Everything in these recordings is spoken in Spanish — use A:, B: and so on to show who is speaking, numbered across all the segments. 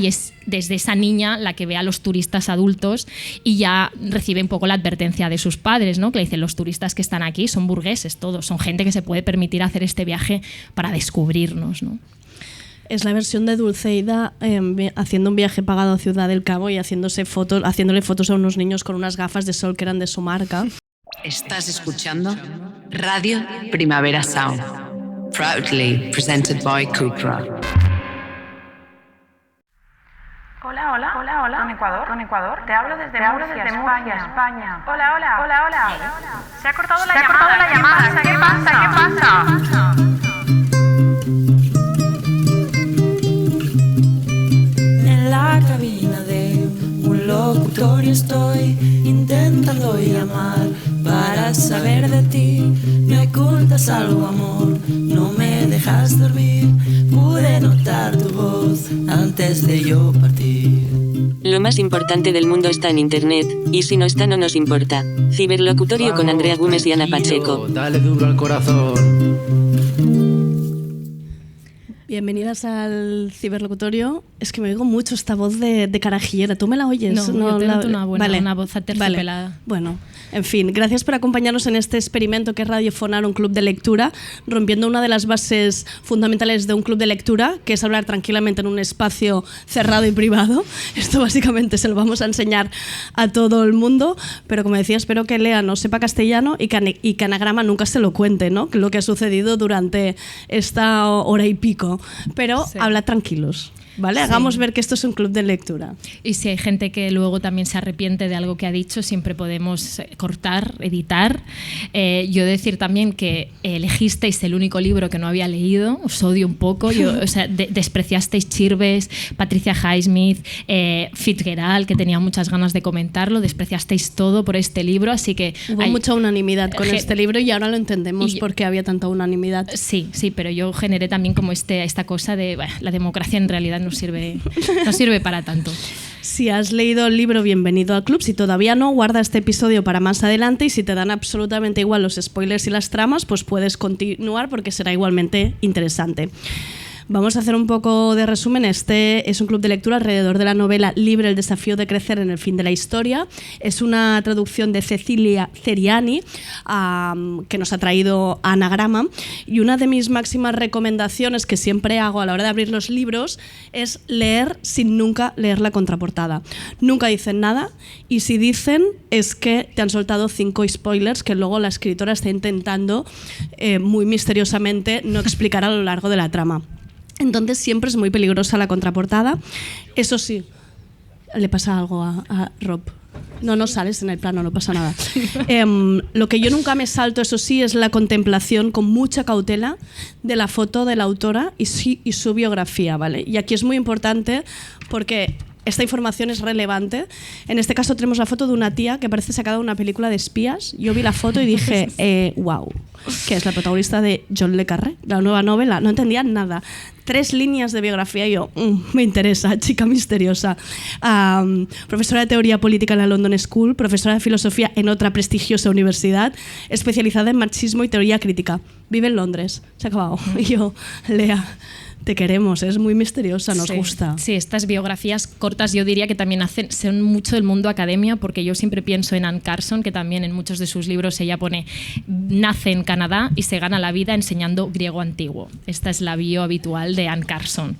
A: y es desde esa niña la que ve a los turistas adultos y ya recibe un poco la advertencia de sus padres, ¿no? Que le dicen: los turistas que están aquí son burgueses todos, son gente que se puede permitir hacer este viaje para descubrirnos, ¿no?
B: Es la versión de Dulceida haciendo un viaje pagado a Ciudad del Cabo y haciéndole fotos a unos niños con unas gafas de sol que eran de su marca.
C: Estás escuchando Radio Primavera Sound, proudly presented by Cupra.
D: Hola, con Ecuador. Te hablo desde Murcia, España. Hola. Se ha cortado la llamada. ¿Qué pasa?
E: En la cabina de un locutorio estoy intentando llamar para saber de ti. Me ocultas algo, amor, no me dejas dormir. Pude notar tu voz antes de yo partir.
F: Lo más importante del mundo está en internet, y si no está no nos importa. Ciberlocutorio con Andrea Gómez y Ana Pacheco.
G: Dale duro al corazón.
B: Bienvenidas al ciberlocutorio. Es que me oigo mucho esta voz de carajillera. ¿Tú me la oyes?
A: No, yo te noto una voz aterciopelada.
B: Vale. Bueno, en fin, gracias por acompañarnos en este experimento que es radiofonar un club de lectura, rompiendo una de las bases fundamentales de un club de lectura, que es hablar tranquilamente en un espacio cerrado y privado. Esto básicamente se lo vamos a enseñar a todo el mundo, pero como decía, espero que Lea no sepa castellano y que Anagrama nunca se lo cuente, ¿no? Lo que ha sucedido durante esta hora y pico. Pero sí. Habla tranquilos, ¿vale? Sí. Hagamos ver que esto es un club de lectura.
A: Y si hay gente que luego también se arrepiente de algo que ha dicho, siempre podemos cortar, editar. Yo decir también que elegisteis el único libro que no había leído, os odio un poco, despreciasteis Chirves, Patricia Highsmith, Fitzgerald, que tenía muchas ganas de comentarlo, despreciasteis todo por este libro, así que...
B: Hubo mucha unanimidad con este libro y ahora lo entendemos por qué había tanta unanimidad.
A: Sí, pero yo generé también como esta cosa de la democracia en realidad no sirve para tanto.
B: Si has leído el libro, bienvenido al club. Si todavía no, guarda este episodio para más adelante, y si te dan absolutamente igual los spoilers y las tramas, pues puedes continuar porque será igualmente interesante. Vamos a hacer un poco de resumen. Este es un club de lectura alrededor de la novela Libre, el desafío de crecer en el fin de la historia. Es una traducción de Cecilia Ceriani que nos ha traído Anagrama. Y una de mis máximas recomendaciones que siempre hago a la hora de abrir los libros es leer sin nunca leer la contraportada. Nunca dicen nada, y si dicen es que te han soltado 5 spoilers que luego la escritora está intentando muy misteriosamente no explicar a lo largo de la trama. Entonces siempre es muy peligrosa la contraportada. Eso sí, le pasa algo a Rob. No sales en el plano, no pasa nada. Lo que yo nunca me salto, eso sí, es la contemplación con mucha cautela de la foto de la autora y su biografía, ¿vale? Y aquí es muy importante porque esta información es relevante. En este caso tenemos la foto de una tía que parece sacada de una película de espías. Yo vi la foto y dije, wow, que es la protagonista de John le Carré, la nueva novela. No entendía nada. 3 líneas de biografía y yo, me interesa, chica misteriosa. Profesora de teoría política en la London School, profesora de filosofía en otra prestigiosa universidad, especializada en marxismo y teoría crítica. Vive en Londres. Se ha acabado. Y yo, Lea, te queremos, es muy misteriosa, nos gusta.
A: Sí, estas biografías cortas yo diría que también son mucho del mundo academia, porque yo siempre pienso en Anne Carson, que también en muchos de sus libros ella pone: nace en Canadá y se gana la vida enseñando griego antiguo. Esta es la bio habitual de Anne Carson.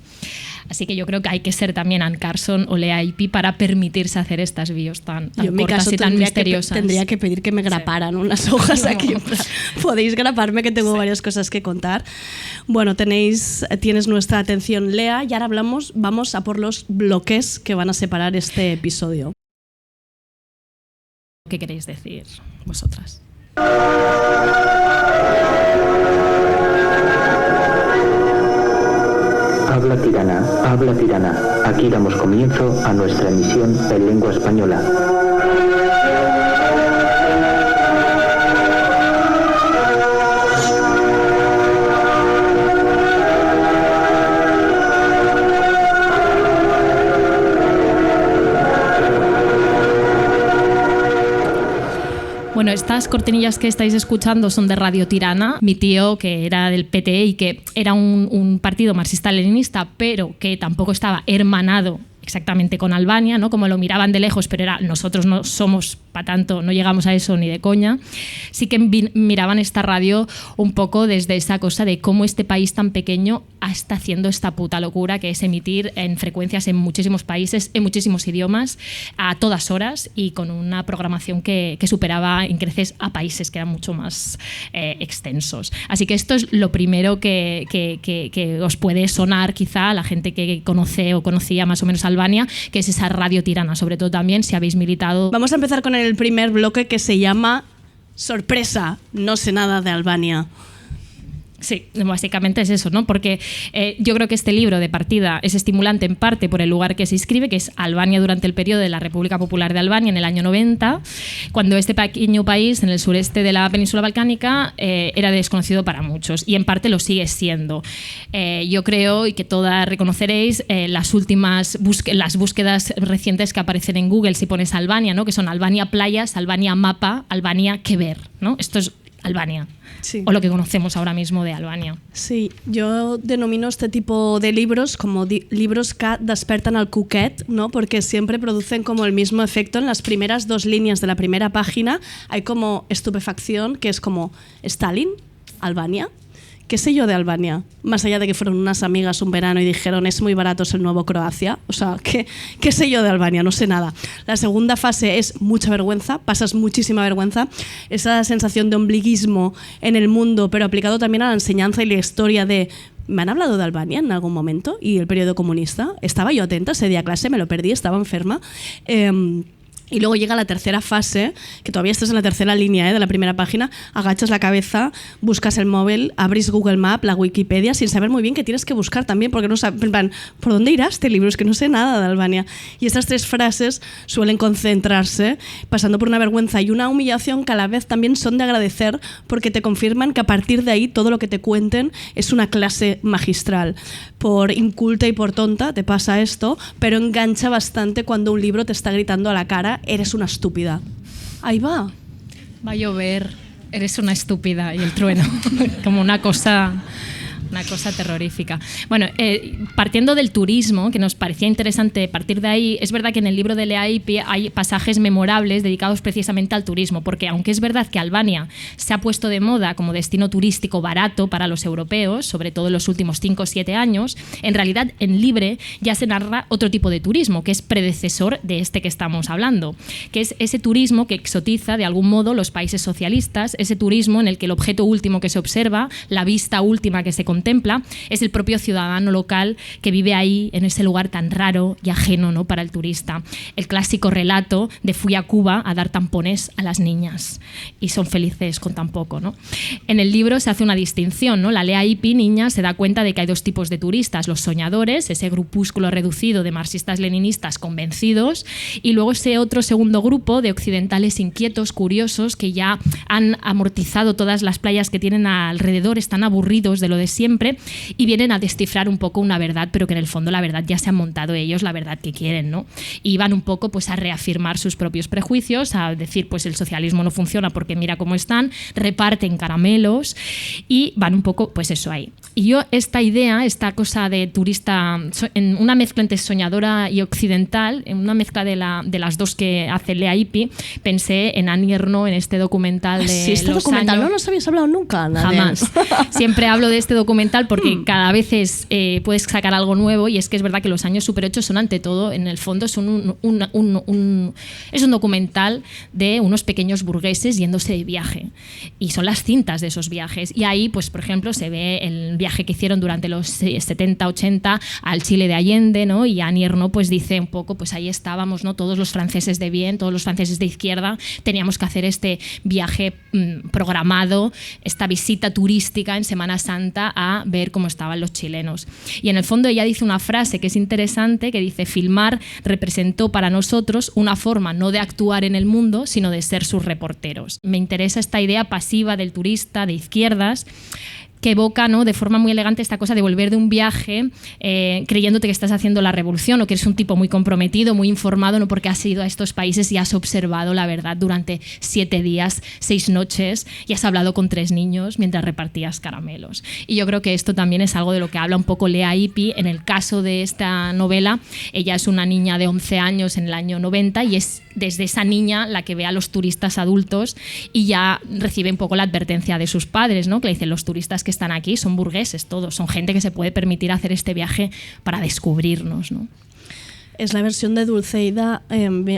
A: Así que yo creo que hay que ser también Anne Carson o Lea Ypi para permitirse hacer estas bios tan cortas y tan misteriosas.
B: Tendría que pedir que me graparan unas hojas aquí. Podéis graparme, que tengo varias cosas que contar. Bueno, tienes nuestra atención, Lea, y ahora vamos a por los bloques que van a separar este episodio.
A: ¿Qué queréis decir vosotras?
H: Habla tirana. Aquí damos comienzo a nuestra emisión en lengua española.
A: Bueno, estas cortinillas que estáis escuchando son de Radio Tirana. Mi tío, que era del PTE y que era un partido marxista-leninista, pero que tampoco estaba hermanado exactamente con Albania, ¿no? Como lo miraban de lejos, pero nosotros no somos para tanto, no llegamos a eso ni de coña. Sí que miraban esta radio un poco desde esa cosa de cómo este país tan pequeño está haciendo esta puta locura que es emitir en frecuencias en muchísimos países, en muchísimos idiomas, a todas horas y con una programación que superaba en creces a países que eran mucho más extensos. Así que esto es lo primero que os puede sonar quizá a la gente que conoce o conocía más o menos Albania, que es esa radio tirana, sobre todo también si habéis militado.
B: Vamos a empezar con el primer bloque que se llama Sorpresa, no sé nada de Albania.
A: Sí, básicamente es eso, ¿no? Porque yo creo que este libro de partida es estimulante en parte por el lugar que se inscribe, que es Albania durante el periodo de la República Popular de Albania en el año 90, cuando este pequeño país en el sureste de la península balcánica era desconocido para muchos y en parte lo sigue siendo. Yo creo, y que todas reconoceréis, las últimas las búsquedas recientes que aparecen en Google si pones Albania, ¿no? Que son Albania playas, Albania mapa, Albania qué ver, ¿no? Esto es Albania. Sí. O lo que conocemos ahora mismo de Albania.
B: Sí, yo denomino este tipo de libros como libros que despertan al cuquet, ¿no? Porque siempre producen como el mismo efecto. En las primeras 2 líneas de la primera página hay como estupefacción, que es como Stalin, Albania. ¿Qué sé yo de Albania? Más allá de que fueron unas amigas un verano y dijeron es muy barato, es el nuevo Croacia. O sea, ¿qué sé yo de Albania? No sé nada. La segunda fase es mucha vergüenza, pasas muchísima vergüenza. Esa sensación de ombliguismo en el mundo, pero aplicado también a la enseñanza y la historia de... ¿Me han hablado de Albania en algún momento? Y el periodo comunista. Estaba yo atenta ese día a clase, me lo perdí, estaba enferma. Y luego llega la tercera fase, que todavía estás en la tercera línea de la primera página, agachas la cabeza, buscas el móvil, abrís Google Maps, la Wikipedia, sin saber muy bien qué tienes que buscar también, porque no sabes, ¿por dónde irá este libro? Es que no sé nada de Albania. Y estas 3 frases suelen concentrarse, pasando por una vergüenza y una humillación que a la vez también son de agradecer, porque te confirman que a partir de ahí todo lo que te cuenten es una clase magistral. Por inculta y por tonta te pasa esto, pero engancha bastante cuando un libro te está gritando a la cara eres una estúpida. Ahí va.
A: Va a llover, eres una estúpida y el trueno. Como una cosa terrorífica. Bueno, partiendo del turismo, que nos parecía interesante partir de ahí, es verdad que en el libro de Leaipi hay pasajes memorables dedicados precisamente al turismo, porque aunque es verdad que Albania se ha puesto de moda como destino turístico barato para los europeos, sobre todo en los últimos 5 o 7 años, en realidad en Libre ya se narra otro tipo de turismo, que es predecesor de este que estamos hablando, que es ese turismo que exotiza de algún modo los países socialistas, ese turismo en el que el objeto último que se observa, la vista última que se contempla, es el propio ciudadano local que vive ahí, en ese lugar tan raro y ajeno, ¿no?, para el turista. El clásico relato de fui a Cuba a dar tampones a las niñas y son felices con tan poco, ¿no? En el libro se hace una distinción, ¿no? La Leaipi, niña, se da cuenta de que hay 2 tipos de turistas, los soñadores, ese grupúsculo reducido de marxistas-leninistas convencidos, y luego ese otro segundo grupo de occidentales inquietos, curiosos, que ya han amortizado todas las playas que tienen alrededor, están aburridos de lo de siempre y vienen a descifrar un poco una verdad, pero que en el fondo la verdad ya se han montado ellos, la verdad que quieren, ¿no? Y van un poco pues a reafirmar sus propios prejuicios, a decir pues el socialismo no funciona porque mira cómo están, reparten caramelos y van un poco pues eso ahí. Y yo esta idea, esta cosa de turista, en una mezcla entre soñadora y occidental, en una mezcla de las 2 que hace Leaipi, pensé en Annie Ernaux, en este documental de
B: sí, este
A: los
B: documental
A: años...
B: no nos habías hablado nunca, nadie.
A: Jamás. Siempre hablo de este documental porque cada vez puedes sacar algo nuevo, y es que es verdad que los años Super 8 son ante todo, en el fondo, son es un documental de unos pequeños burgueses yéndose de viaje, y son las cintas de esos viajes, y ahí pues por ejemplo se ve el viaje que hicieron durante los 70-80 al Chile de Allende, ¿no? Y Annie Ernaux pues dice un poco, pues ahí estábamos, ¿no? Todos los franceses de bien, todos los franceses de izquierda, teníamos que hacer este viaje programado, esta visita turística en Semana Santa a ver cómo estaban los chilenos. Y en el fondo ella dice una frase que es interesante, que dice: filmar representó para nosotros una forma no de actuar en el mundo, sino de ser sus reporteros. Me interesa esta idea pasiva del turista de izquierdas, que evoca, ¿no?, de forma muy elegante esta cosa de volver de un viaje creyéndote que estás haciendo la revolución o que eres un tipo muy comprometido, muy informado, no porque has ido a estos países y has observado la verdad durante 7 días, 6 noches y has hablado con 3 niños mientras repartías caramelos. Y yo creo que esto también es algo de lo que habla un poco Lea Ypi. En el caso de esta novela, ella es una niña de 11 años en el año 90 y es desde esa niña la que ve a los turistas adultos y ya recibe un poco la advertencia de sus padres, ¿no?, que le dicen: los turistas que están aquí son burgueses todos, son gente que se puede permitir hacer este viaje para descubrirnos, ¿no?
B: Es la versión de Dulceida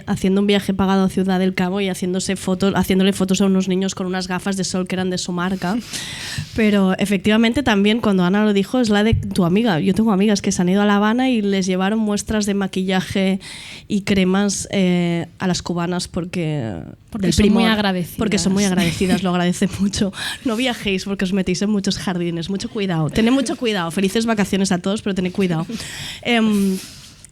B: haciendo un viaje pagado a Ciudad del Cabo y haciéndole fotos a unos niños con unas gafas de sol que eran de su marca. Pero efectivamente también, cuando Ana lo dijo, es la de tu amiga. Yo tengo amigas que se han ido a La Habana y les llevaron muestras de maquillaje y cremas a las cubanas porque
A: son muy agradecidas.
B: Porque son muy agradecidas, lo agradecen mucho. No viajéis porque os metéis en muchos jardines. Mucho cuidado. Tened mucho cuidado. Felices vacaciones a todos, pero tened cuidado.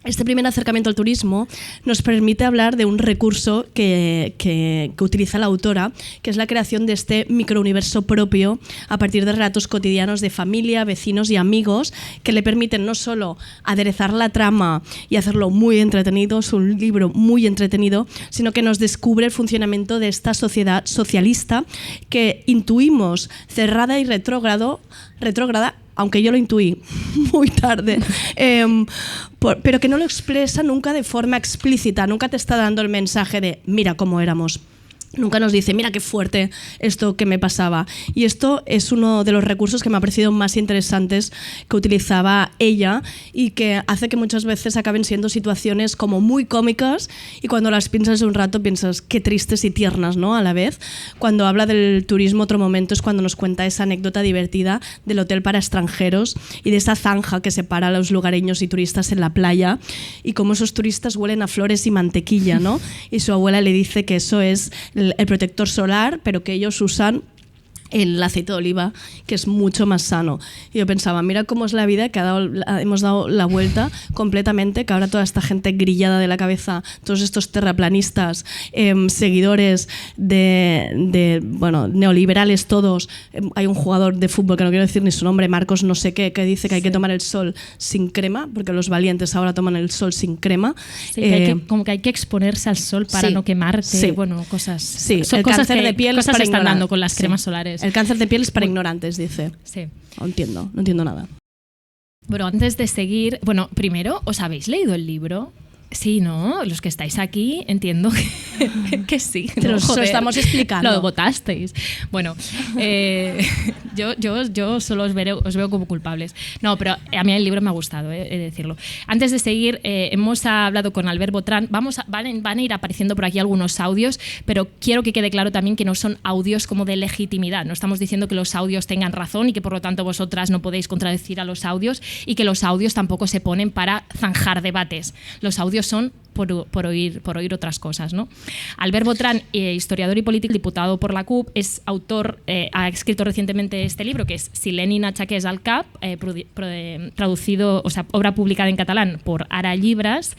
B: Este primer acercamiento al turismo nos permite hablar de un recurso que utiliza la autora, que es la creación de este microuniverso propio a partir de relatos cotidianos de familia, vecinos y amigos, que le permiten no solo aderezar la trama y hacerlo muy entretenido, es un libro muy entretenido, sino que nos descubre el funcionamiento de esta sociedad socialista que intuimos cerrada y retrógrada, aunque yo lo intuí muy tarde, pero que no lo expresa nunca de forma explícita, nunca te está dando el mensaje de mira cómo éramos. Nunca nos dice, mira qué fuerte esto que me pasaba. Y esto es uno de los recursos que me ha parecido más interesantes que utilizaba ella y que hace que muchas veces acaben siendo situaciones como muy cómicas y cuando las piensas un rato piensas qué tristes y tiernas, ¿no?, a la vez. Cuando habla del turismo, otro momento es cuando nos cuenta esa anécdota divertida del hotel para extranjeros y de esa zanja que separa a los lugareños y turistas en la playa y cómo esos turistas huelen a flores y mantequilla, ¿no? Y su abuela le dice que eso es el protector solar, pero que ellos usan el aceite de oliva, que es mucho más sano. Y yo pensaba, mira cómo es la vida, que hemos dado la vuelta completamente, que ahora toda esta gente grillada de la cabeza, todos estos terraplanistas, seguidores de neoliberales todos. Hay un jugador de fútbol, que no quiero decir ni su nombre, Marcos no sé qué, que dice que hay que tomar el sol sin crema, porque los valientes ahora toman el sol sin crema.
A: Sí, que como que hay que exponerse al sol para no quemarte, cosas.
B: Sí,
A: son
B: el
A: cosas
B: cáncer de piel
A: cosas
B: para
A: están
B: ignorar.
A: dando con las cremas solares.
B: El cáncer de piel es para ignorantes, dice.
A: Sí.
B: No entiendo nada.
A: Bueno, antes de seguir, primero, ¿os habéis leído el libro? Sí, ¿no? Los que estáis aquí, entiendo que sí.
B: Pero os lo estamos explicando.
A: Lo votasteis. Bueno, yo solo os veo como culpables. No, pero a mí el libro me ha gustado, he de decirlo. Antes de seguir, hemos hablado con Albert Botran. Van a ir apareciendo por aquí algunos audios, pero quiero que quede claro también que no son audios como de legitimidad. No estamos diciendo que los audios tengan razón y que por lo tanto vosotras no podéis contradecir a los audios y que los audios tampoco se ponen para zanjar debates. Los audios son por oír otras cosas, ¿no? Albert Botran, historiador y político, diputado por la CUP, es autor, ha escrito recientemente este libro que es Si Lenin achaqués al cap, traducido, obra publicada en catalán por Ara Llibres,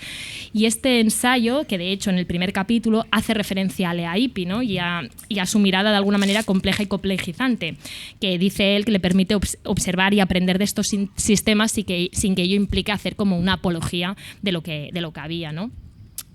A: y este ensayo, que de hecho en el primer capítulo hace referencia a Lea Ypi, ¿no?, y a su mirada de alguna manera compleja y complejizante, que dice él que le permite observar y aprender de estos sistemas sin que ello implique hacer como una apología de lo que había, ¿no?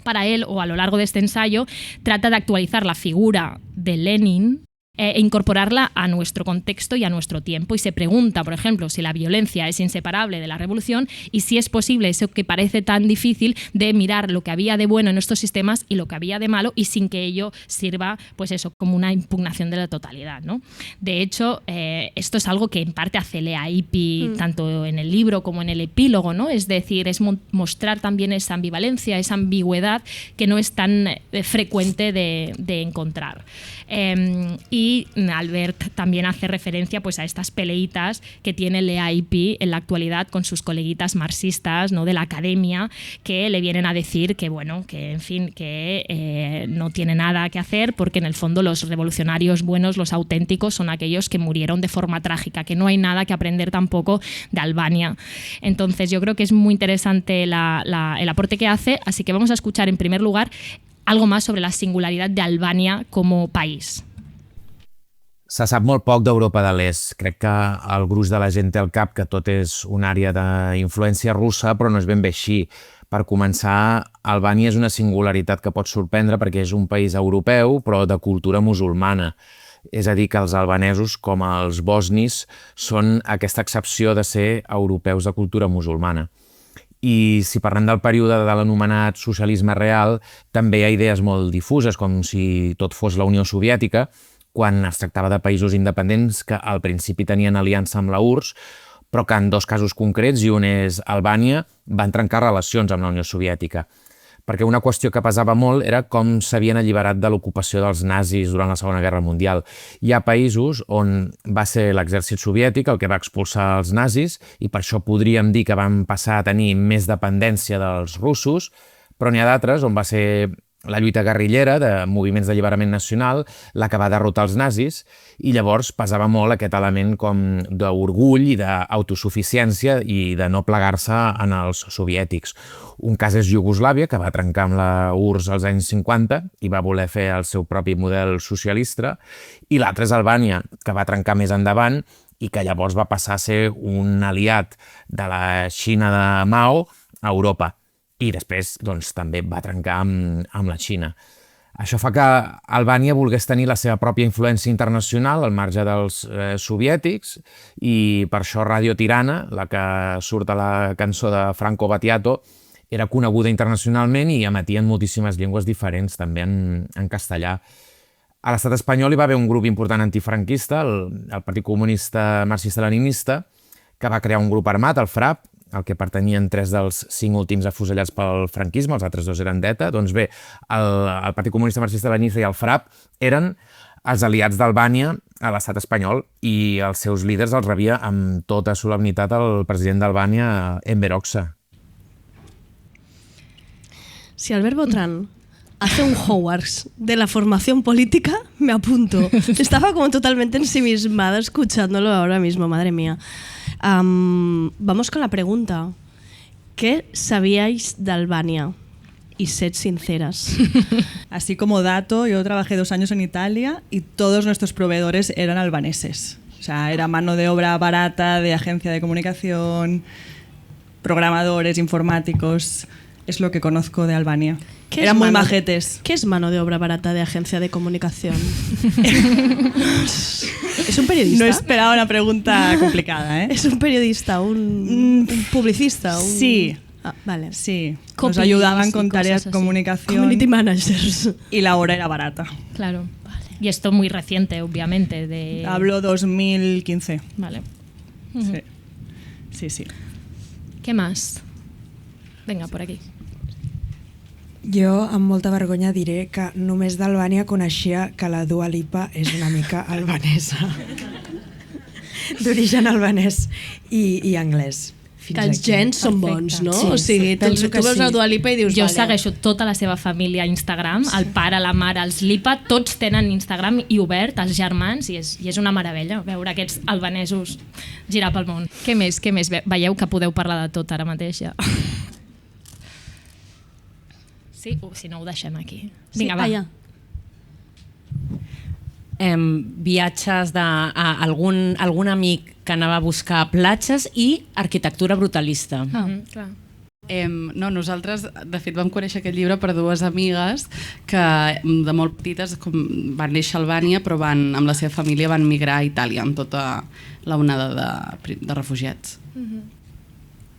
A: Para él, o a lo largo de este ensayo, trata de actualizar la figura de Lenin e incorporarla a nuestro contexto y a nuestro tiempo. Y se pregunta, por ejemplo, si la violencia es inseparable de la revolución y si es posible eso que parece tan difícil de mirar lo que había de bueno en estos sistemas y lo que había de malo y sin que ello sirva, pues eso, como una impugnación de la totalidad, ¿no? De hecho, esto es algo que en parte hace Lea Ypi tanto en el libro como en el epílogo, ¿no? Es decir, es mostrar también esa ambivalencia, esa ambigüedad que no es tan frecuente de encontrar. Y Albert también hace referencia pues a estas peleitas que tiene Lea Ypi en la actualidad con sus coleguitas marxistas, ¿no?, de la academia, que le vienen a decir que bueno, que en fin, que no tiene nada que hacer porque en el fondo los revolucionarios buenos, los auténticos, son aquellos que murieron de forma trágica, que no hay nada que aprender tampoco de Albania. Entonces yo creo que es muy interesante el aporte que hace, así que vamos a escuchar en primer lugar algo más sobre la singularidad de Albania como país.
I: Se sap molt poc d'Europa de l'Est. Crec que el gruix de la gent té al cap que tot és una àrea d'influència russa, però no és ben bé així. Per començar, Albània és una singularitat que pot sorprendre perquè és un país europeu, però de cultura musulmana. És a dir, que els albanesos, com els bosnis, són aquesta excepció de ser europeus de cultura musulmana. I si parlem del període de l'anomenat socialisme real, també hi ha idees molt difuses, com si tot fos la Unió Soviètica, quan es tractava de països independents que al principi tenien aliança amb la URSS, però que en 2 casos concrets, i un és Albània, van trencar relacions amb la Unió Soviètica. Perquè una qüestió que pesava molt era com s'havien alliberat de l'ocupació dels nazis durant la Segona Guerra Mundial. Hi ha països on va ser l'exèrcit soviètic el que va expulsar els nazis i per això podríem dir que van passar a tenir més dependència dels russos, però n'hi ha d'altres on va ser la lluita guerrillera de moviments d'alliberament nacional la que va derrotar els nazis i llavors pesava molt aquest element com d'orgull i d'autosuficiència i de no plegar-se en els soviètics. Un cas és Iugoslàvia, que va trencar amb la URSS als anys 50 i va voler fer el seu propi model socialista, i l'altre és Albània, que va trencar més endavant i que llavors va passar a ser un aliat de la Xina de Mao a Europa. I després doncs, també va trencar amb la Xina. Això fa que Albània volgués tenir la seva pròpia influència internacional al marge dels soviètics i per això Radio Tirana, la que surt a la cançó de Franco Battiato, era coneguda internacionalment i emetia en moltíssimes llengües diferents, també en castellà. A l'estat espanyol hi va haver un grup important antifranquista, el Partit Comunista Marxista-Leninista, que va crear un grup armat, el FRAP, al que pertanyien 3 dels 5 últims afusellats pel franquisme, els altres 2 eren d'ETA. Doncs bé, el Partit Comunista Marxista-Leninista i el FRAP eren els aliats d'Albània a l'estat espanyol i els seus líders els rebia amb tota solemnitat el president d'Albània, Enver Hoxha.
B: Si Albert Botran hace un Hogwarts de la formación política, me apunto. Estaba como totalmente ensimismada escuchándolo ahora mismo, madre mía. Vamos con la pregunta. ¿Qué sabíais de Albania? Y sed sinceras.
J: Así como dato, yo trabajé 2 años en Italia y todos nuestros proveedores eran albaneses. O sea, era mano de obra barata de agencia de comunicación, programadores, informáticos. Es lo que conozco de Albania. Eran muy majetes.
B: ¿Qué es mano de obra barata de agencia de comunicación? ¿Es un periodista?
J: No esperaba una pregunta complicada, ¿eh?
B: ¿Es un periodista, un publicista?
J: Sí.
B: Ah, vale.
J: Sí. Nos ayudaban con tareas de comunicación.
B: Community managers.
J: Y la hora era barata.
A: Claro. Vale. Y esto muy reciente, obviamente.
J: Hablo 2015.
A: Vale.
J: Sí. Sí, sí.
A: ¿Qué más? Venga, por aquí.
K: Jo, amb molta vergonya, diré que només d'Albània coneixia que la Dua Lipa és una mica albanesa. D'origen albanès i anglès.
B: Que els gens són bons, no? Sí, o sigui, tu veus la Dua Lipa i dius...
A: Jo segueixo tota la seva família a Instagram, el pare, la mare, els Lipa, tots tenen Instagram i obert, els germans, i és una meravella veure aquests albanesos girar pel món. Què més? Veieu que podeu parlar de tot ara mateix, ja. Sí? Si no, ho deixem aquí. Vinga, va.
L: Viatges d'algun amic que anava a buscar platges i arquitectura brutalista.
A: Clar.
M: No, nosaltres, de fet, vam conèixer aquest llibre per 2 amigues que de molt petites van néixer a Albània, però amb la seva família van migrar a Itàlia amb tota l'onada de refugiats.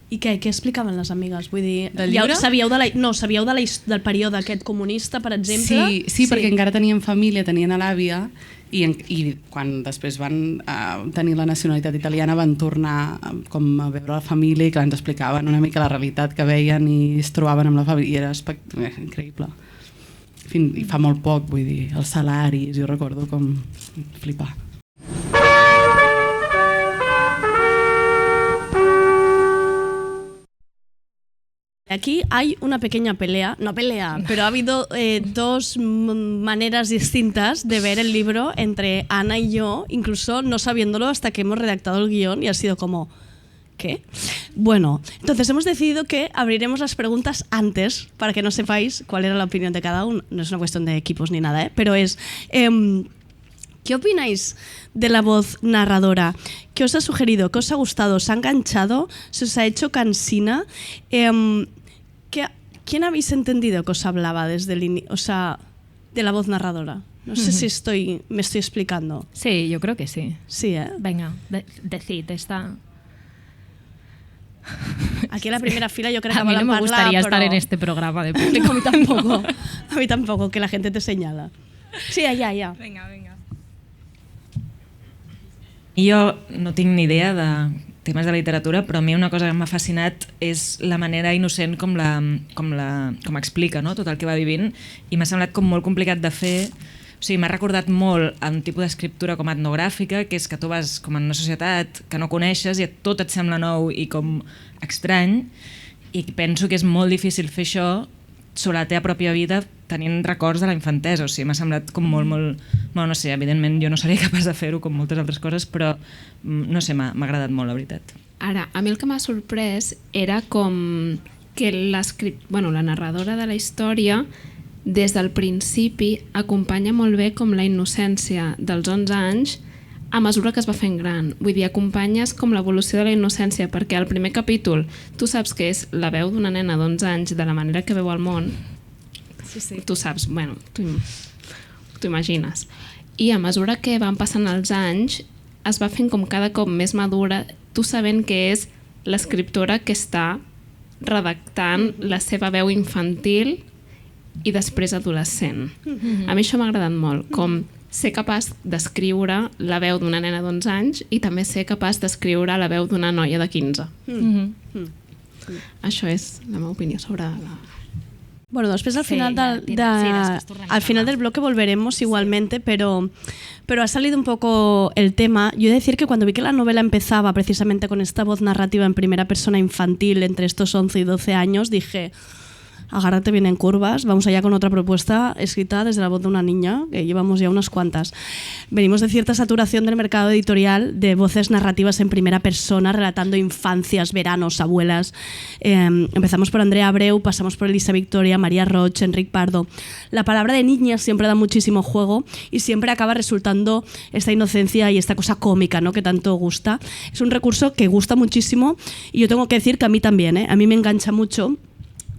B: I què explicaven les amigues? Vull dir,
M: del llibre?
B: Sabíeu del període aquest comunista, per exemple?
M: Sí, perquè encara tenien família, tenien a l'àvia, i quan després van tenir la nacionalitat italiana van tornar com a veure la família i que ens explicaven una mica la realitat que veien i es trobaven amb la família. Era increïble. I fa molt poc, vull dir, els salaris, jo recordo com flipar.
B: Aquí hay una pequeña pelea, no pelea, pero ha habido 2 maneras distintas de ver el libro entre Ana y yo, incluso no sabiéndolo hasta que hemos redactado el guión y ha sido como, ¿qué? Bueno, entonces hemos decidido que abriremos las preguntas antes para que no sepáis cuál era la opinión de cada uno. No es una cuestión de equipos ni nada, pero es... ¿Qué opináis de la voz narradora? ¿Qué os ha sugerido? ¿Qué os ha gustado? ¿Os ha enganchado? ¿Se os ha hecho cansina? ¿Quién habéis entendido que os hablaba desde el inicio? O sea, de la voz narradora. No sé si me estoy explicando.
A: Sí, yo creo que sí.
B: Sí, ¿eh?
A: Venga, decid, está...
B: Aquí en la primera fila yo creo que
A: a mí no me gustaría estar en este programa de público.
B: A mí tampoco. A mí tampoco, que la gente te señala. Sí, allà.
A: Vinga, vinga.
N: Jo no tinc ni idea de temes de literatura, però a mi una cosa que m'ha fascinat és la manera innocent com explica, no? Tot el que va vivint, i m'ha semblat com molt complicat de fer. O sigui, m'ha recordat molt a un tipus d'escriptura com etnogràfica, que és que tu vas com en una societat que no coneixes i tot et sembla nou i com estrany, i penso que és molt difícil fer això sobre la teva pròpia vida tenint records de la infantesa. O sigui, m'ha semblat com molt... Bueno, no sé, evidentment jo no seria capaç de fer-ho com moltes altres coses, però no sé, m'ha agradat molt, la veritat.
O: Ara, a mi el que m'ha sorprès era com que la narradora de la història des del principi acompanya molt bé com la innocència dels 11 anys a mesura que es va fent gran. Vull dir, acompanyes com l'evolució de la innocència, perquè al primer capítol tu saps que és la veu d'una nena d'11 anys de la manera que veu el món. Sí. Tu saps, bueno, t'ho imagines. I a mesura que van passant els anys es va fent com cada cop més madura, tu sabent que és l'escriptora que està redactant la seva veu infantil i després adolescent. A mi això m'ha agradat molt, com ser capaç d'escriure la veu d'una nena d'11 anys i també ser capaç d'escriure la veu d'una noia de 15. Això és la meva opinió sobre la...
B: Bueno, después al final al final del bloque volveremos igualmente, pero ha salido un poco el tema. Yo he de decir que cuando vi que la novela empezaba precisamente con esta voz narrativa en primera persona infantil entre estos 11 y 12 años, dije... Agárrate bien en curvas, vamos allá con otra propuesta escrita desde la voz de una niña, que llevamos ya unas cuantas. Venimos de cierta saturación del mercado editorial de voces narrativas en primera persona, relatando infancias, veranos, abuelas. Empezamos por Andrea Abreu, pasamos por Elisa Victoria, María Roch, Enric Pardo. La palabra de niña siempre da muchísimo juego y siempre acaba resultando esta inocencia y esta cosa cómica, ¿no?, que tanto gusta. Es un recurso que gusta muchísimo y yo tengo que decir que a mí también, a mí me engancha mucho.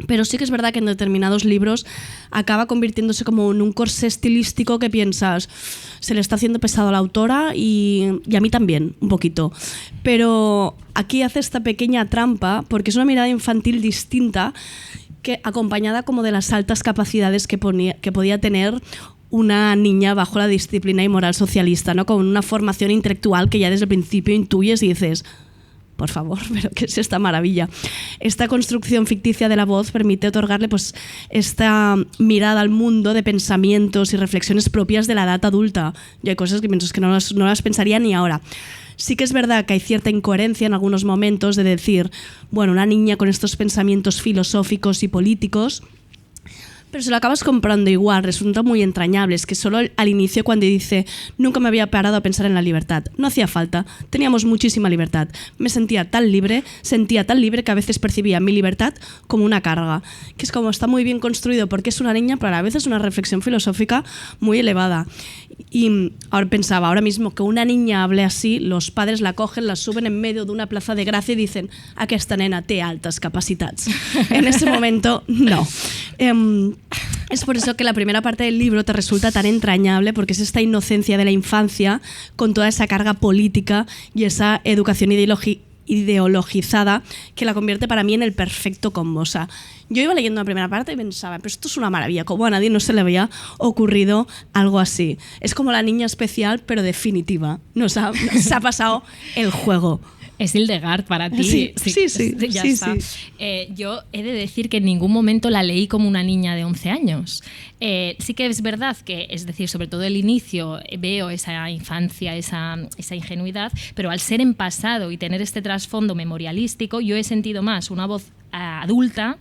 B: Pero sí que es verdad que en determinados libros acaba convirtiéndose como en un corsé estilístico que piensas, se le está haciendo pesado a la autora y a mí también, un poquito. Pero aquí hace esta pequeña trampa porque es una mirada infantil distinta, que acompañada como de las altas capacidades que podía tener una niña bajo la disciplina y moral socialista, ¿no?, con una formación intelectual que ya desde el principio intuyes y dices... Por favor, pero ¿qué es esta maravilla? Esta construcción ficticia de la voz permite otorgarle pues, esta mirada al mundo de pensamientos y reflexiones propias de la edad adulta. Y hay cosas que pienso que no las pensaría ni ahora. Sí que es verdad que hay cierta incoherencia en algunos momentos de decir, bueno, una niña con estos pensamientos filosóficos y políticos... Pero se lo acabas comprando igual, resulta muy entrañable. Es que solo al inicio cuando dice nunca me había parado a pensar en la libertad. No hacía falta, teníamos muchísima libertad. Me sentía tan libre que a veces percibía mi libertad como una carga. Que es como está muy bien construido porque es una niña, pero a veces es una reflexión filosófica muy elevada. Y ahora pensaba, ahora mismo que una niña hable así, los padres la cogen, la suben en medio de una plaza de Gracia y dicen aquesta nena té altas capacitats. En ese momento, no. Es por eso que la primera parte del libro te resulta tan entrañable, porque es esta inocencia de la infancia con toda esa carga política y esa educación ideologizada que la convierte para mí en el perfecto combo. O sea, yo iba leyendo la primera parte y pensaba, pero esto es una maravilla, como a nadie no se le había ocurrido algo así. Es como la niña especial, pero definitiva. Nos ha pasado el juego.
A: Es Hildegard para ti.
B: Sí.
A: Ya está. Yo he de decir que en ningún momento la leí como una niña de 11 años. Sí que es verdad que, es decir, sobre todo el inicio, veo esa infancia, esa ingenuidad, pero al ser en pasado y tener este trasfondo memorialístico, yo he sentido más una voz adulta,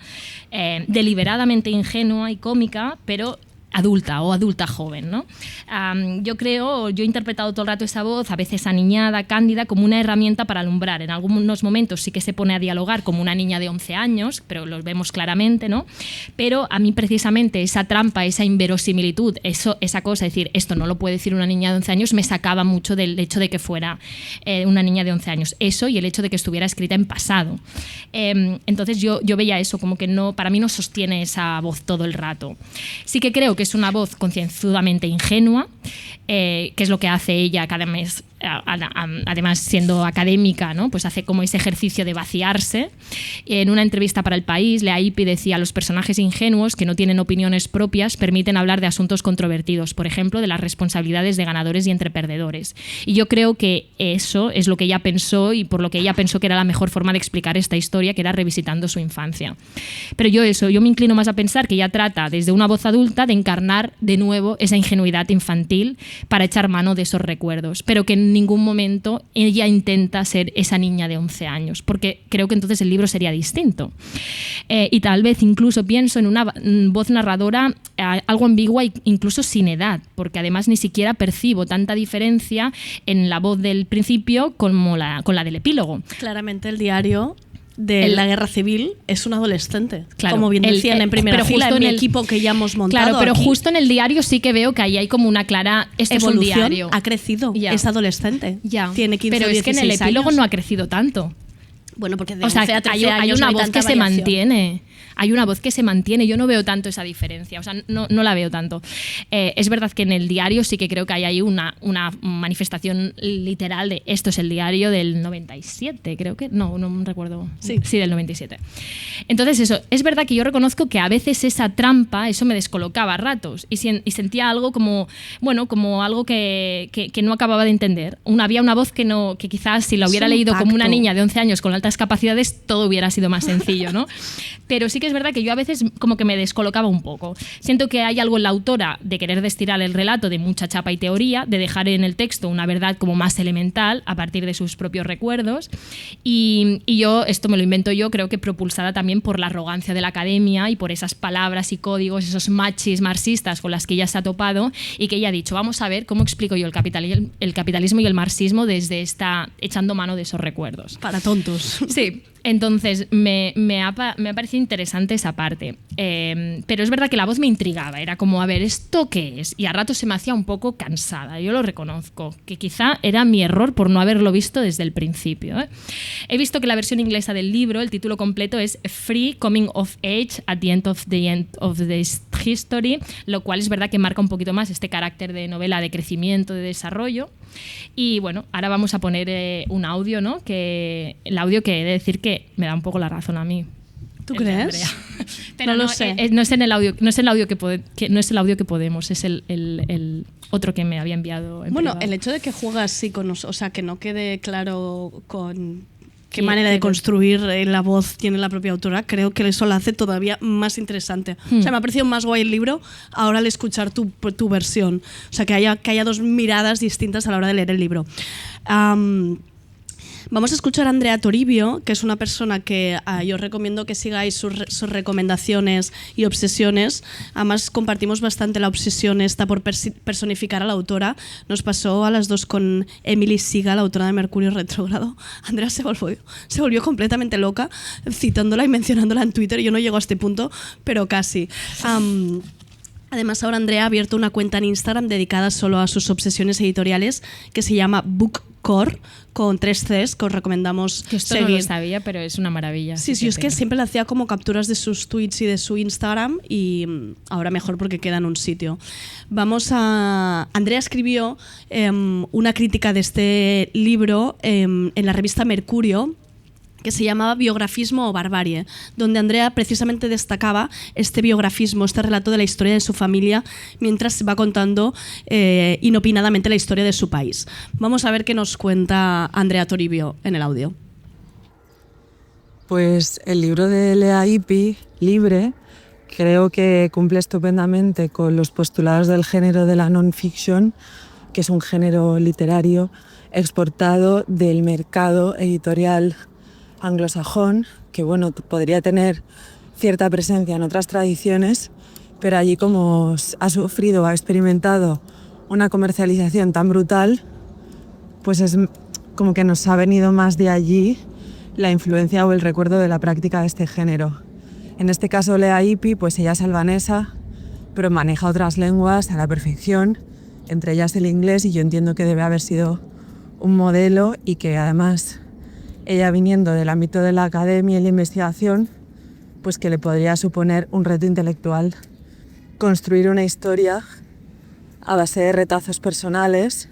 A: deliberadamente ingenua y cómica, pero adulta o adulta joven, ¿no? Yo he interpretado todo el rato esa voz, a veces aniñada, cándida, como una herramienta para alumbrar. En algunos momentos sí que se pone a dialogar como una niña de 11 años, pero lo vemos claramente, ¿no? Pero a mí precisamente esa trampa, esa inverosimilitud, esa cosa, es decir, esto no lo puede decir una niña de 11 años, me sacaba mucho del hecho de que fuera una niña de 11 años. Eso y el hecho de que estuviera escrita en pasado. Entonces yo veía eso, como que no, para mí no sostiene esa voz todo el rato. Sí que creo que es una voz concienzudamente ingenua, que es lo que hace ella cada mes, además siendo académica, ¿no? Pues hace como ese ejercicio de vaciarse. En una entrevista para El País, Lea Ypi decía: los personajes ingenuos que no tienen opiniones propias permiten hablar de asuntos controvertidos, por ejemplo, de las responsabilidades de ganadores y entre perdedores. Y yo creo que eso es lo que ella pensó y por lo que ella pensó que era la mejor forma de explicar esta historia, que era revisitando su infancia. Pero yo me inclino más a pensar que ella trata desde una voz adulta de encarnar de nuevo esa ingenuidad infantil para echar mano de esos recuerdos, pero que en ningún momento ella intenta ser esa niña de 11 años, porque creo que entonces el libro sería distinto. Y tal vez incluso pienso en una voz narradora algo ambigua e incluso sin edad, porque además ni siquiera percibo tanta diferencia en la voz del principio como con la del epílogo.
B: Claramente el diario de la guerra civil es un adolescente,
A: claro,
B: como bien decían en primera fila en mi equipo que ya hemos montado.
A: Claro, pero
B: aquí,
A: justo en el diario sí que veo que ahí hay como una clara
B: evolución.
A: Diario.
B: Ha crecido, es adolescente, tiene 15
A: pero
B: o 16
A: es que en el epílogo
B: años.
A: No ha crecido tanto.
B: Bueno, porque de
A: 11
B: a 13
A: hay
B: años
A: una
B: no hay
A: voz
B: tanta
A: que se
B: variación.
A: mantiene. Hay una voz que se mantiene. Yo no veo tanto esa diferencia. O sea, no la veo tanto. Es verdad que en el diario sí que creo que hay ahí una manifestación literal de esto es el diario del 97, creo que. No recuerdo. Sí, del 97. Entonces eso, es verdad que yo reconozco que a veces esa trampa, eso me descolocaba a ratos y sentía algo como, bueno, como algo que no acababa de entender. Había una voz que quizás si la hubiera leído como una niña de 11 años con altas capacidades, todo hubiera sido más sencillo, ¿no? Pero sí que es verdad que yo a veces como que me descolocaba un poco. Siento que hay algo en la autora de querer destilar el relato de mucha chapa y teoría, de dejar en el texto una verdad como más elemental a partir de sus propios recuerdos. Y yo, esto me lo invento yo, creo que propulsada también por la arrogancia de la academia y por esas palabras y códigos, esos machis marxistas con las que ella se ha topado y que ella ha dicho, vamos a ver cómo explico yo el capitalismo y el marxismo desde echando mano de esos recuerdos.
B: Para tontos.
A: Sí. Entonces, me ha parecido interesante esa parte. Pero es verdad que la voz me intrigaba. Era como, a ver, ¿esto qué es? Y a ratos se me hacía un poco cansada. Yo lo reconozco. Que quizá era mi error por no haberlo visto desde el principio. He visto que la versión inglesa del libro, el título completo es Free Coming of Age at the End of the History, lo cual es verdad que marca un poquito más este carácter de novela de crecimiento, de desarrollo. Y bueno, ahora vamos a poner un audio, ¿no? El audio que he de decir que me da un poco la razón a mí.
B: ¿Tú crees?
A: Pero no lo sé. No es el audio que podemos, es el otro que me había enviado en privado.
B: El hecho de que juega así con o sea, que no quede claro con qué manera de construir la voz tiene la propia autora, creo que eso la hace todavía más interesante. O sea, me ha parecido más guay el libro ahora al escuchar tu versión. O sea, que haya dos miradas distintas a la hora de leer el libro. Vamos a escuchar a Andrea Toribio, que es una persona que yo os recomiendo que sigáis sus recomendaciones y obsesiones. Además, compartimos bastante la obsesión esta por personificar a la autora. Nos pasó a las dos con Emily Siga, la autora de Mercurio Retrógrado. Andrea se volvió completamente loca citándola y mencionándola en Twitter. Yo no llego a este punto, pero casi. Además, ahora Andrea ha abierto una cuenta en Instagram dedicada solo a sus obsesiones editoriales que se llama Bookcore, con 3 Cs, que os recomendamos
A: que esto
B: seguir.
A: No lo sabía, pero es una maravilla.
B: Sí, es que siempre le hacía como capturas de sus tweets y de su Instagram y ahora mejor porque queda en un sitio. Andrea escribió una crítica de este libro en la revista Mercurio, que se llamaba Biografismo o Barbarie, donde Andrea precisamente destacaba este biografismo, este relato de la historia de su familia, mientras va contando inopinadamente la historia de su país. Vamos a ver qué nos cuenta Andrea Toribio en el audio.
P: Pues el libro de Lea Ypi, Libre, creo que cumple estupendamente con los postulados del género de la non-fiction, que es un género literario exportado del mercado editorial anglosajón, que bueno, podría tener cierta presencia en otras tradiciones, pero allí como ha sufrido o ha experimentado una comercialización tan brutal, pues es como que nos ha venido más de allí la influencia o el recuerdo de la práctica de este género. En este caso Lea Ypi, pues ella es albanesa, pero maneja otras lenguas a la perfección, entre ellas el inglés, y yo entiendo que debe haber sido un modelo y que además ella, viniendo del ámbito de la academia y la investigación, pues que le podría suponer un reto intelectual construir una historia a base de retazos personales,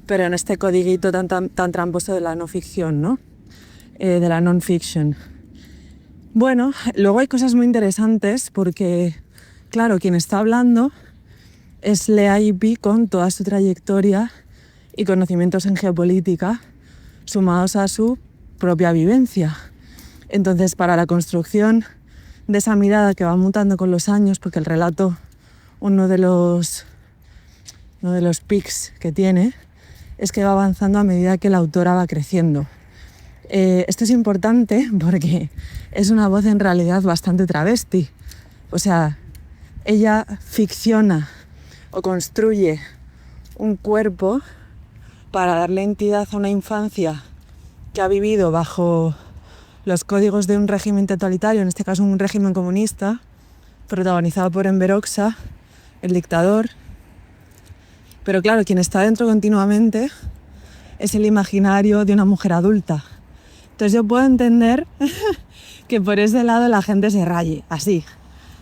P: pero en este codiguito tan tramposo de la no ficción, ¿no? De la non-fiction. Bueno, luego hay cosas muy interesantes porque, claro, quien está hablando es Lea Ypi con toda su trayectoria y conocimientos en geopolítica sumados a su propia vivencia. Entonces, para la construcción de esa mirada que va mutando con los años, porque el relato, uno de los pics que tiene, es que va avanzando a medida que la autora va creciendo. Esto es importante porque es una voz en realidad bastante travesti. O sea, ella ficciona o construye un cuerpo para darle entidad a una infancia que ha vivido bajo los códigos de un régimen totalitario, en este caso un régimen comunista, protagonizado por Enver Hoxha, el dictador. Pero claro, quien está dentro continuamente es el imaginario de una mujer adulta. Entonces yo puedo entender que por ese lado la gente se raye, así,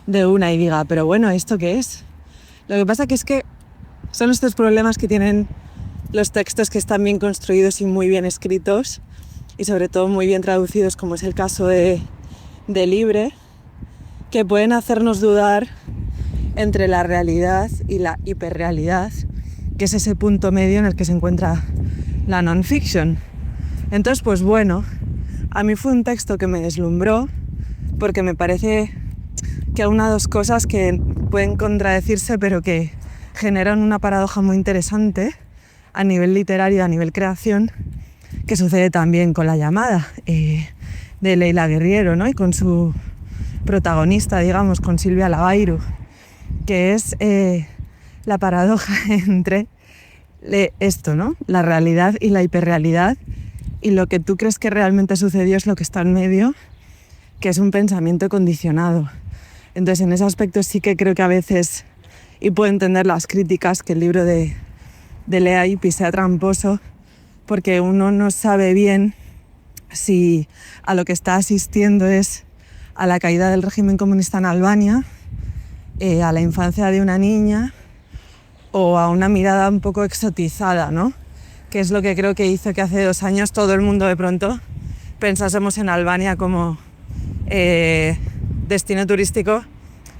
P: de una, y diga, pero bueno, ¿esto qué es? Lo que pasa es que son estos problemas que tienen los textos que están bien construidos y muy bien escritos, y sobre todo muy bien traducidos, como es el caso de Libre, que pueden hacernos dudar entre la realidad y la hiperrealidad, que es ese punto medio en el que se encuentra la non-fiction. Entonces, pues bueno, a mí fue un texto que me deslumbró porque me parece que aúna dos cosas que pueden contradecirse, pero que generan una paradoja muy interesante a nivel literario, a nivel creación, que sucede también con La llamada de Leila Guerriero, ¿no? Y con su protagonista, digamos, con Silvia Lavairu, que es la paradoja entre esto, ¿no? La realidad y la hiperrealidad, y lo que tú crees que realmente sucedió es lo que está en medio, que es un pensamiento condicionado. Entonces, en ese aspecto sí que creo que a veces, y puedo entender las críticas, que el libro de Lea Ypi sea tramposo, porque uno no sabe bien si a lo que está asistiendo es a la caída del régimen comunista en Albania, a la infancia de una niña, o a una mirada un poco exotizada, ¿no? Que es lo que creo que hizo que hace 2 años todo el mundo de pronto pensásemos en Albania como destino turístico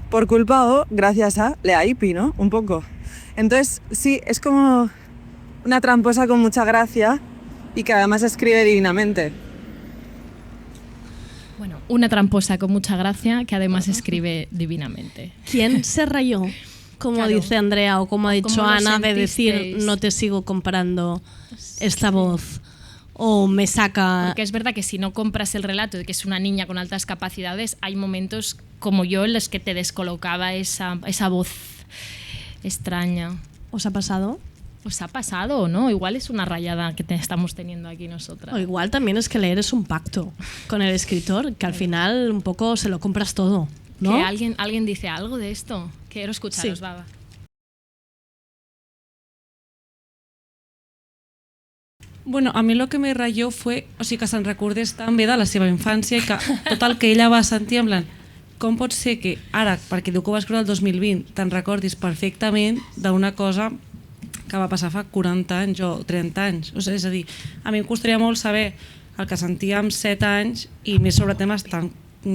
P: por culpa o gracias a Lea Ypi, ¿no? Un poco. Entonces, sí, es como una tramposa con mucha gracia y que además escribe divinamente.
A: Bueno, una tramposa con mucha gracia que además escribe divinamente.
B: ¿Quién se rayó? Como
A: Claro.
B: dice Andrea o como ha dicho
A: ¿Cómo lo
B: Ana, de decir
A: sentisteis?
B: no te sigo comprando esta voz o me saca...
A: Porque es verdad que si no compras el relato de que es una niña con altas capacidades, hay momentos como yo en los que te descolocaba esa voz extraña.
B: ¿Os ha pasado?
A: ¿Os ha pasado o no? Igual es una rayada que estamos teniendo aquí nosotras.
B: O igual también es que leer es un pacto con el escritor, que al final un poco se lo compras todo, ¿no?
A: ¿Que alguien dice algo de esto? Quiero escucharos,
B: Sí.
A: Baba.
Q: Bueno, a mi el que me ratlló fue, o sigui, que se'n recordés tan bé de la seva infància i que tot el que ella va sentir, en plan, com pot ser que ara, perquè diu que ho va escriure el 2020, te'n recordis perfectament d'una cosa que va passar fa 40 anys o 30 anys? O sigui, és a dir, a mi em costaria molt saber el que sentia amb 7 anys i més sobre temes tan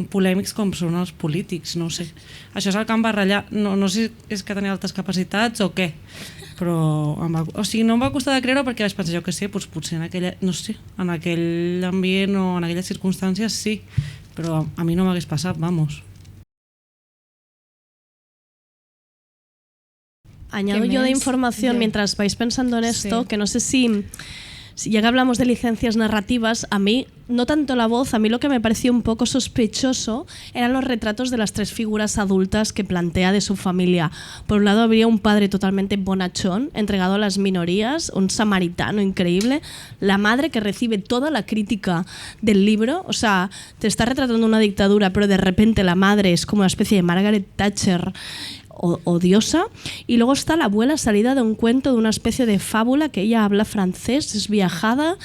Q: polèmics com són els polítics, no ho sé. Això és el que em va ratllar. No sé si és que tenia altes capacitats o què, però o sigui, no em va costar de creure perquè vaig pensar, jo què sé, doncs potser en aquella, no sé, en aquell ambient o en aquelles circumstàncies sí, però a mi no m'hagués passat, vamos.
B: Añado
A: ¿Qué
B: yo de
A: mes?
B: información mientras vais pensando en esto,
A: Sí.
B: que no sé si ya que hablamos de licencias narrativas, a mí, no tanto la voz, a mí lo que me pareció un poco sospechoso eran los retratos de las 3 figuras adultas que plantea de su familia. Por un lado habría un padre totalmente bonachón, entregado a las minorías, un samaritano increíble, la madre que recibe toda la crítica del libro, o sea, te está retratando una dictadura, pero de repente la madre es como una especie de Margaret Thatcher odiosa, y luego está la abuela salida de un cuento, de una especie de fábula, que ella habla francés, es viajada,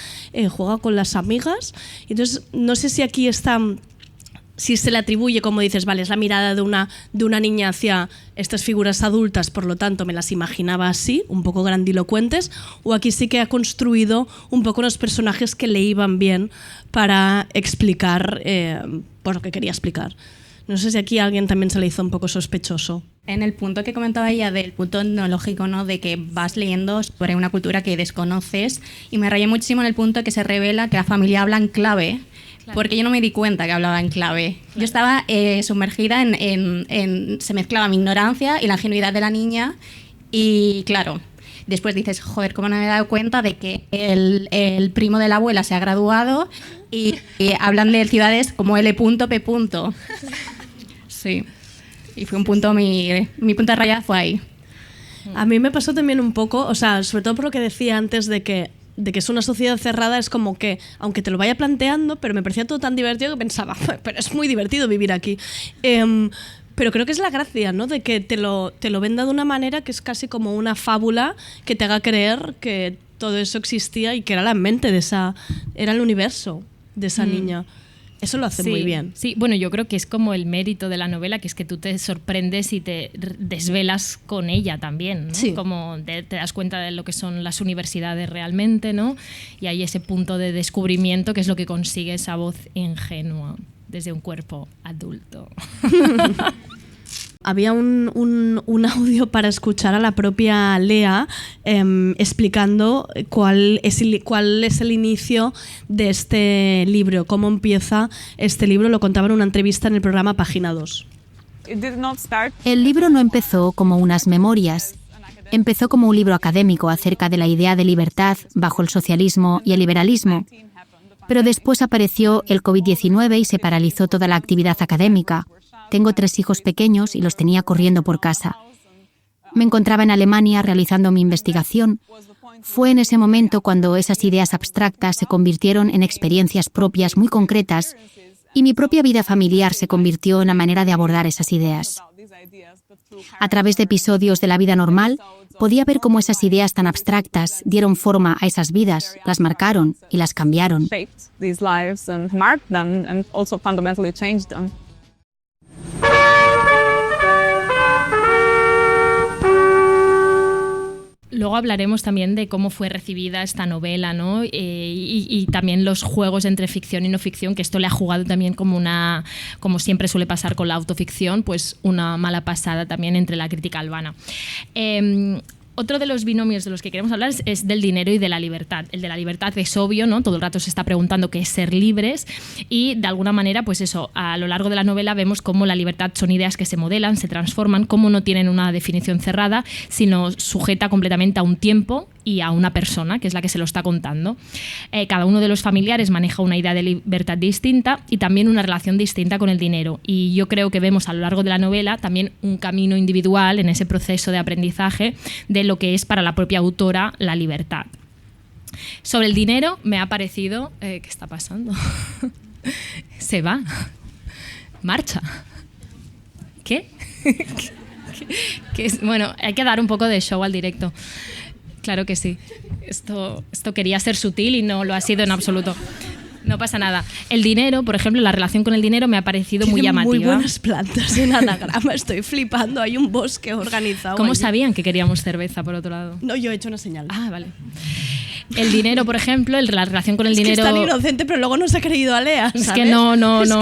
B: juega con las amigas. Entonces no sé si aquí está, si se le atribuye, como dices, vale, es la mirada de una niña hacia estas figuras adultas, por lo tanto me las imaginaba así, un poco grandilocuentes, o aquí sí que ha construido un poco los personajes que le iban bien para explicar por lo que quería explicar. No sé si aquí a alguien también se le hizo un poco sospechoso.
R: En el punto que comentaba ella del punto etnológico, ¿no? De que vas leyendo sobre una cultura que desconoces, y me rayé muchísimo en el punto que se revela que la familia habla en clave, porque yo no me di cuenta que hablaba en clave. Yo estaba sumergida en se mezclaba mi ignorancia y la ingenuidad de la niña, y claro, después dices, joder, ¿cómo no me he dado cuenta de que el primo de la abuela se ha graduado y hablan de ciudades como L.P. Sí. Y fue un punto, mi punto de raya fue ahí.
B: A mí me pasó también un poco, o sea, sobre todo por lo que decía antes de que es una sociedad cerrada, es como que, aunque te lo vaya planteando, pero me parecía todo tan divertido que pensaba, pero es muy divertido vivir aquí. Pero creo que es la gracia, ¿no? De que te lo venda de una manera que es casi como una fábula que te haga creer que todo eso existía y que era la mente de era el universo de esa niña. Eso lo hace muy bien.
A: Sí, bueno, yo creo que es como el mérito de la novela, que es que tú te sorprendes y te desvelas con ella también, ¿no?
B: Sí.
A: Como te das cuenta de lo que son las universidades realmente, ¿no? Y hay ese punto de descubrimiento que es lo que consigue esa voz ingenua desde un cuerpo adulto.
B: Había un audio para escuchar a la propia Lea explicando cuál es el inicio de este libro, cómo empieza este libro. Lo contaba en una entrevista en el programa Página 2.
S: El libro no empezó como unas memorias. Empezó como un libro académico acerca de la idea de libertad bajo el socialismo y el liberalismo. Pero después apareció el COVID-19 y se paralizó toda la actividad académica. Tengo 3 hijos pequeños y los tenía corriendo por casa. Me encontraba en Alemania realizando mi investigación. Fue en ese momento cuando esas ideas abstractas se convirtieron en experiencias propias muy concretas y mi propia vida familiar se convirtió en la manera de abordar esas ideas. A través de episodios de la vida normal, podía ver cómo esas ideas tan abstractas dieron forma a esas vidas, las marcaron y las cambiaron.
A: Luego hablaremos también de cómo fue recibida esta novela, ¿no? Y también los juegos entre ficción y no ficción, que esto le ha jugado también como siempre suele pasar con la autoficción, pues una mala pasada también entre la crítica albana. Otro de los binomios de los que queremos hablar es del dinero y de la libertad. El de la libertad es obvio, ¿no? Todo el rato se está preguntando qué es ser libres y de alguna manera, pues eso, a lo largo de la novela vemos cómo la libertad son ideas que se modelan, se transforman, cómo no tienen una definición cerrada, sino sujeta completamente a un tiempo y a una persona, que es la que se lo está contando. Cada uno de los familiares maneja una idea de libertad distinta y también una relación distinta con el dinero. Y yo creo que vemos a lo largo de la novela también un camino individual en ese proceso de aprendizaje de lo que es para la propia autora la libertad. Sobre el dinero me ha parecido... ¿qué está pasando? Se va. Marcha. ¿Qué? Bueno, hay que dar un poco de show al directo. Claro que sí. Esto quería ser sutil y no lo ha sido en absoluto. No pasa nada. El dinero, por ejemplo, la relación con el dinero me ha parecido muy llamativa.
B: Muy buenas plantas en anagrama, estoy flipando. Hay un bosque organizado.
A: ¿Cómo
B: allí.
A: sabían que queríamos cerveza, por otro lado?
B: No, yo he hecho una señal.
A: Ah, vale. El dinero, por ejemplo, la relación con el dinero...
B: Es que es tan inocente, pero luego no se ha creído a Lea, ¿sabes?
A: Es que no,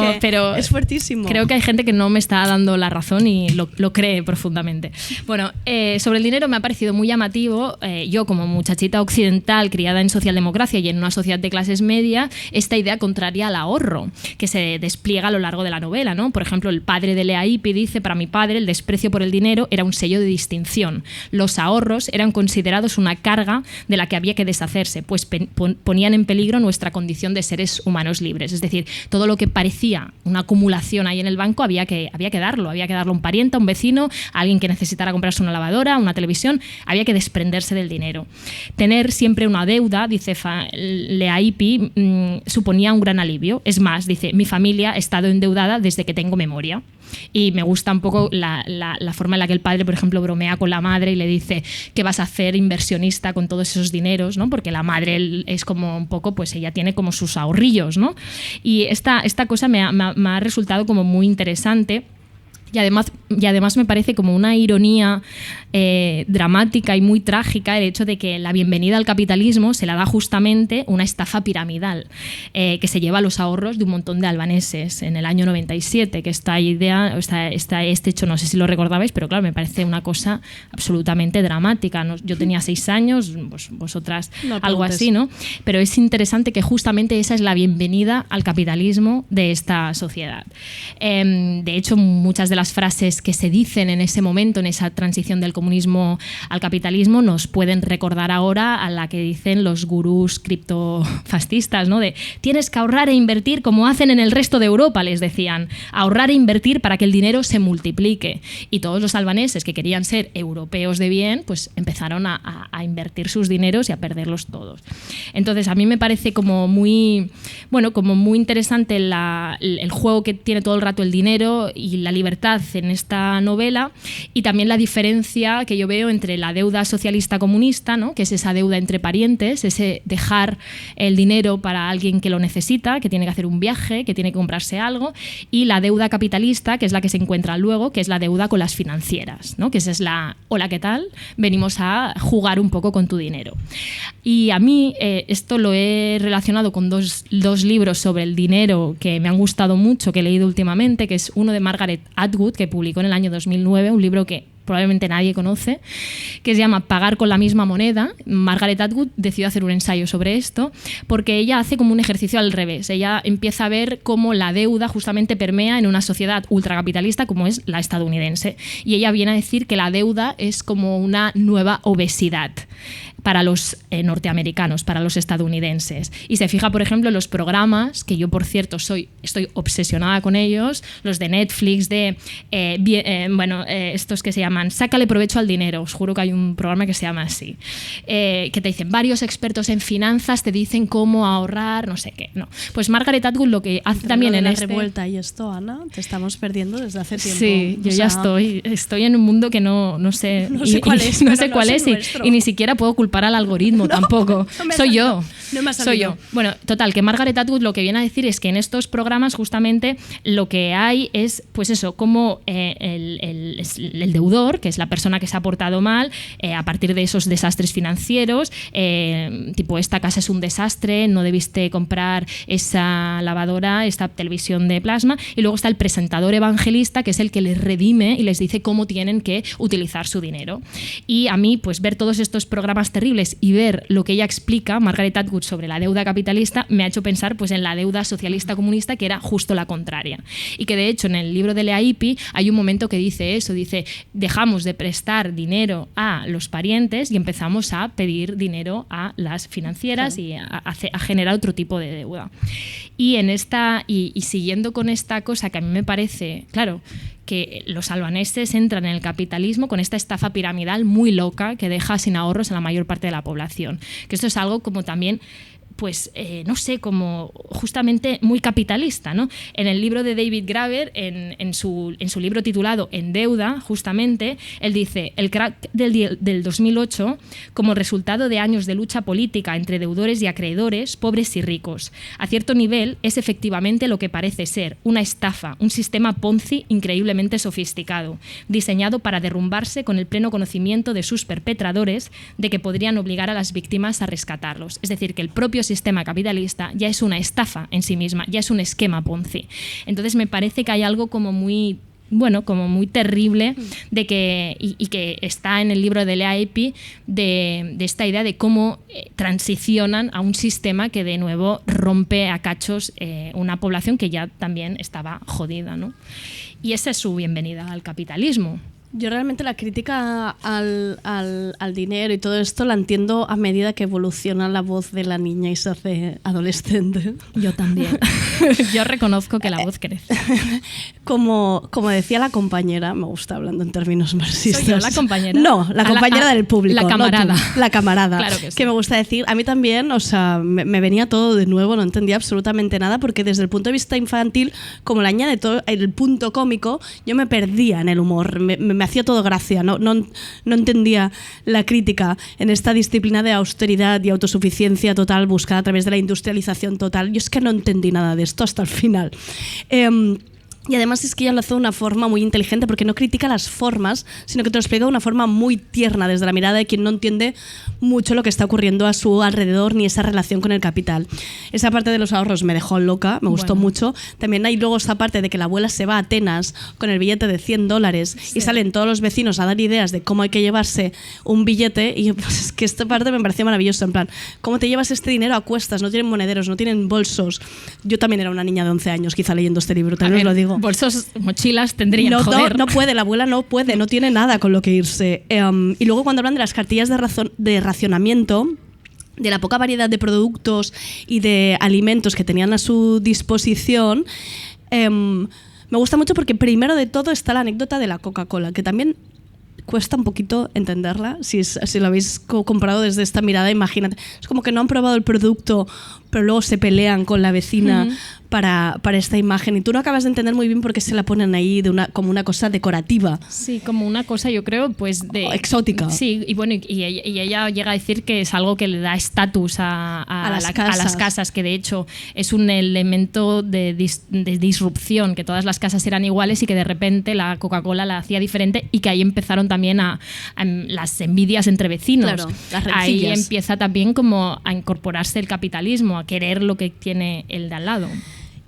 B: que
A: pero...
B: Es fuertísimo.
A: Creo que hay gente que no me está dando la razón y lo cree profundamente. Bueno, sobre el dinero me ha parecido muy llamativo. Yo, como muchachita occidental, criada en socialdemocracia y en una sociedad de clases medias, esta idea contraria al ahorro, que se despliega a lo largo de la novela, ¿no? Por ejemplo, el padre de Lea Ypi dice, para mi padre el desprecio por el dinero era un sello de distinción. Los ahorros eran considerados una carga de la que había que deshacerse hacerse? Pues ponían en peligro nuestra condición de seres humanos libres. Es decir, todo lo que parecía una acumulación ahí en el banco había que darlo a un pariente, a un vecino, a alguien que necesitara comprarse una lavadora, una televisión, había que desprenderse del dinero. Tener siempre una deuda, dice Leaipi, suponía un gran alivio. Es más, dice, mi familia ha estado endeudada desde que tengo memoria. Y me gusta un poco la forma en la que el padre, por ejemplo, bromea con la madre y le dice que vas a hacer inversionista con todos esos dineros, ¿no? Porque la madre es como un poco, pues ella tiene como sus ahorrillos, ¿no? Y esta cosa me ha resultado como muy interesante. Y además me parece como una ironía dramática y muy trágica el hecho de que la bienvenida al capitalismo se la da justamente una estafa piramidal que se lleva los ahorros de un montón de albaneses en el año 97, que este hecho no sé si lo recordabais, pero claro, me parece una cosa absolutamente dramática. Yo tenía 6 años, vosotras no algo así, ¿no? Pero es interesante que justamente esa es la bienvenida al capitalismo de esta sociedad. De hecho, muchas de las frases que se dicen en ese momento, en esa transición del comunismo al capitalismo, nos pueden recordar ahora a la que dicen los gurús criptofascistas, ¿no? De tienes que ahorrar e invertir como hacen en el resto de Europa, les decían. Ahorrar e invertir para que el dinero se multiplique. Y todos los albaneses que querían ser europeos de bien, pues empezaron a invertir sus dineros y a perderlos todos. Entonces, a mí me parece como muy interesante el juego que tiene todo el rato el dinero y la libertad en esta novela, y también la diferencia que yo veo entre la deuda socialista comunista, ¿no? Que es esa deuda entre parientes, ese dejar el dinero para alguien que lo necesita, que tiene que hacer un viaje, que tiene que comprarse algo, y la deuda capitalista, que es la que se encuentra luego, que es la deuda con las financieras, ¿no? Que esa es la, hola, ¿qué tal? Venimos a jugar un poco con tu dinero. Y a mí esto lo he relacionado con dos libros sobre el dinero que me han gustado mucho, que he leído últimamente, que es uno de Margaret Atwood, que publicó en el año 2009, un libro que probablemente nadie conoce, que se llama Pagar con la misma moneda. Margaret Atwood decidió hacer un ensayo sobre esto porque ella hace como un ejercicio al revés. Ella empieza a ver cómo la deuda justamente permea en una sociedad ultracapitalista como es la estadounidense. Y ella viene a decir que la deuda es como una nueva obesidad para los norteamericanos, para los estadounidenses. Y se fija, por ejemplo, en los programas, que yo, por cierto, estoy obsesionada con ellos, los de Netflix, estos que se llaman Sácale provecho al dinero. Os juro que hay un programa que se llama así. Que te dicen, varios expertos en finanzas te dicen cómo ahorrar, no sé qué. No. Pues Margaret Atwood lo que hace también en
B: la revuelta y esto, Ana, te estamos perdiendo desde hace tiempo.
A: Sí, yo ya estoy en un mundo que no sé.
B: No sé cuál es.
A: Y ni siquiera puedo culpar al algoritmo tampoco. Soy yo. Soy yo. Bueno, total, que Margaret Atwood lo que viene a decir es que en estos programas justamente lo que hay es, pues eso, como el deudor, que es la persona que se ha portado mal, a partir de esos desastres financieros, tipo esta casa es un desastre, no debiste comprar esa lavadora, esta televisión de plasma, y luego está el presentador evangelista, que es el que les redime y les dice cómo tienen que utilizar su dinero. Y a mí, pues ver todos estos programas terribles y ver lo que ella explica, Margaret Atwood, sobre la deuda capitalista, me ha hecho pensar pues en la deuda socialista comunista, que era justo la contraria. Y que de hecho en el libro de Leaipi hay un momento que dice eso, dice, dejamos de prestar dinero a los parientes y empezamos a pedir dinero a las financieras, y a generar otro tipo de deuda. Y siguiendo con esta cosa que a mí me parece, claro, que los albaneses entran en el capitalismo con esta estafa piramidal muy loca que deja sin ahorros a la mayor parte de la población. Que esto es algo como también, pues, no sé, como justamente muy capitalista, ¿no? En el libro de David Graeber, en su libro titulado En deuda, justamente, él dice, el crack del 2008, como resultado de años de lucha política entre deudores y acreedores, pobres y ricos, a cierto nivel es efectivamente lo que parece ser una estafa, un sistema Ponzi increíblemente sofisticado, diseñado para derrumbarse con el pleno conocimiento de sus perpetradores de que podrían obligar a las víctimas a rescatarlos. Es decir, que el propio sistema capitalista ya es una estafa en sí misma, ya es un esquema Ponzi. Entonces me parece que hay algo como muy terrible de que, y que está en el libro de Leaipi, de esta idea de cómo transicionan a un sistema que de nuevo rompe a cachos una población que ya también estaba jodida, ¿no? Y esa es su bienvenida al capitalismo.
B: Yo realmente la crítica al dinero y todo esto la entiendo a medida que evoluciona la voz de la niña y se hace adolescente.
A: Yo también. Yo reconozco que la voz crece.
B: Como decía la compañera, me gusta hablando en términos marxistas.
A: ¿Soy yo la compañera?
B: No, la compañera del público.
A: La camarada.
B: No tú, la camarada.
A: Claro que sí.
B: Que me gusta decir, a mí también, o sea, me venía todo de nuevo, no entendía absolutamente nada, porque desde el punto de vista infantil, como le añade todo el punto cómico, yo me perdía en el humor, me hacía todo gracia, no entendía la crítica en esta disciplina de austeridad y autosuficiencia total buscada a través de la industrialización total. Yo es que no entendí nada de esto hasta el final. Y además es que ella lo hace de una forma muy inteligente porque no critica las formas, sino que te lo explica de una forma muy tierna desde la mirada de quien no entiende mucho lo que está ocurriendo a su alrededor ni esa relación con el capital. Esa parte de los ahorros me dejó loca, me gustó mucho. También hay luego esa parte de que la abuela se va a Atenas con el billete de $100 y salen todos los vecinos a dar ideas de cómo hay que llevarse un billete, y pues, es que esta parte me pareció maravillosa, en plan, ¿cómo te llevas este dinero a cuestas? No tienen monederos, no tienen bolsos. Yo también era una niña de 11 años quizá leyendo este libro, también os lo digo.
A: Bolsos, mochilas tendrían,
B: no puede, la abuela no puede, no tiene nada con lo que irse. Y luego cuando hablan de las cartillas de racionamiento, de la poca variedad de productos y de alimentos que tenían a su disposición, me gusta mucho porque primero de todo está la anécdota de la Coca-Cola, que también cuesta un poquito entenderla si lo habéis comprado desde esta mirada. Imagínate, es como que no han probado el producto pero luego se pelean con la vecina para esta imagen y tú no acabas de entender muy bien por qué se la ponen ahí como una cosa decorativa.
A: Sí, como una cosa, yo creo, pues de
B: exótica.
A: Sí, y bueno, y ella llega a decir que es algo que le da estatus a las casas, que de hecho es un elemento de disrupción, que todas las casas eran iguales y que de repente la Coca-Cola la hacía diferente y que ahí empezaron también a las envidias entre vecinos.
B: Claro, las rencillas.
A: Ahí empieza también como a incorporarse el capitalismo, a querer lo que tiene el de al lado.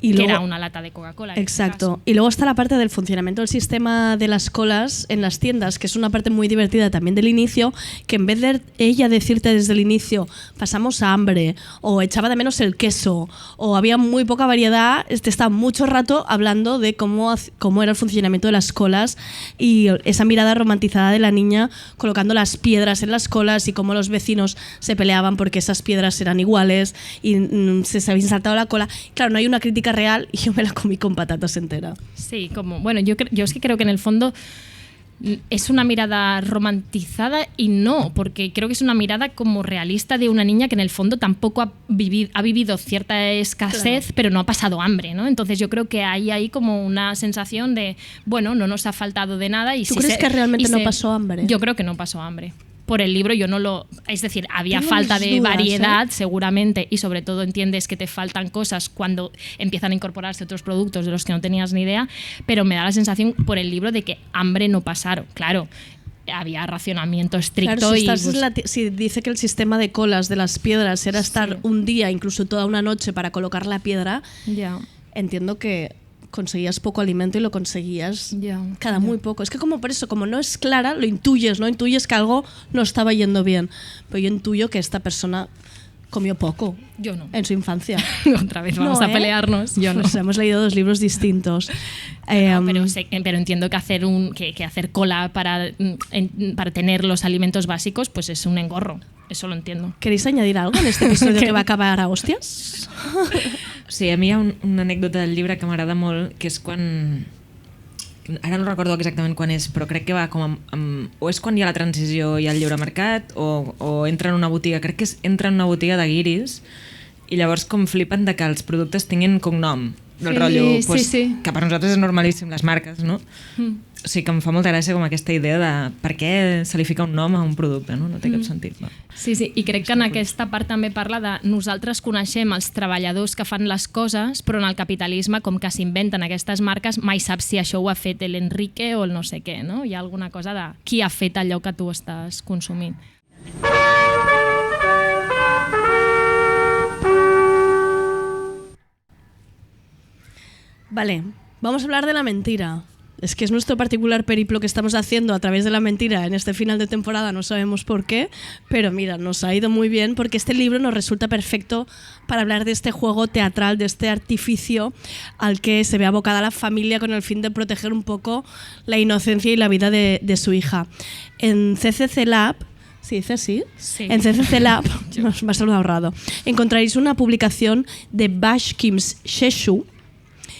A: Y que luego, era una lata de Coca-Cola.
B: Exacto. Y luego está la parte del funcionamiento del sistema de las colas en las tiendas, que es una parte muy divertida también del inicio, que en vez de ella decirte desde el inicio pasamos hambre, o echaba de menos el queso, o había muy poca variedad, te está mucho rato hablando de cómo era el funcionamiento de las colas y esa mirada romantizada de la niña colocando las piedras en las colas y cómo los vecinos se peleaban porque esas piedras eran iguales y se habían saltado la cola. Claro, no hay una crítica real y yo me la comí con patatas entera.
A: Sí, como, bueno, yo es que creo que en el fondo es una mirada romantizada y no, porque creo que es una mirada como realista de una niña que en el fondo tampoco ha vivido cierta escasez, claro, pero no ha pasado hambre, ¿no? Entonces yo creo que hay ahí como una sensación de, bueno, no nos ha faltado de nada. Y
B: ¿Tú crees que realmente no pasó hambre?
A: Yo creo que no pasó hambre. Por el libro yo no lo... Es decir, había falta de variedad, seguramente, y sobre todo entiendes que te faltan cosas cuando empiezan a incorporarse otros productos de los que no tenías ni idea, pero me da la sensación por el libro de que hambre no pasaron. Claro, había racionamiento estricto.
B: Claro, si dice que el sistema de colas de las piedras era estar un día, incluso toda una noche para colocar la piedra, entiendo que conseguías poco alimento y lo conseguías cada muy poco. Es que como por eso, como no es clara, lo intuyes, ¿no? Intuyes que algo no estaba yendo bien. Pero yo intuyo que esta persona comió poco.
A: Yo no.
B: En su infancia.
A: Otra vez vamos a pelearnos. Yo no.
B: Pues hemos leído dos libros distintos.
A: Pero entiendo que hacer cola para tener los alimentos básicos pues es un engorro. Eso lo entiendo.
B: ¿Queréis añadir algo en este episodio que va a acabar a hòsties?
N: Sí, a mi hi ha una anècdota del llibre que m'agrada molt, que és quan... Ara no recordo exactament quan és, però crec que va com o és quan hi ha la transició i el lliure mercat, o entra en una botiga, crec que entra en una botiga de guiris, i llavors com flipen de que els productes tinguin cognom, del rotllo, pues, que per nosaltres és normalíssim, les marques, no? O sigui que em fa molta gràcia com aquesta idea de per què se li fica un nom a un producte, no? No té cap sentit. Va.
A: Sí, i crec que en aquesta part també parla de nosaltres coneixem els treballadors que fan les coses, però en el capitalisme, com que s'inventen aquestes marques, mai saps si això ho ha fet l'Enrique o el no sé què, no? Hi ha alguna cosa de qui ha fet allò que tu estàs consumint.
B: Vale, vamos a hablar de la mentira. Es que es nuestro particular periplo que estamos haciendo a través de la mentira en este final de temporada, no sabemos por qué, pero mira, nos ha ido muy bien porque este libro nos resulta perfecto para hablar de este juego teatral, de este artificio al que se ve abocada la familia con el fin de proteger un poco la inocencia y la vida de su hija. En CCC Lab, ¿se dice así?
A: Sí.
B: En CCC Lab, me ha saludado Rado, encontraréis una publicación de Bashkim Sheshu,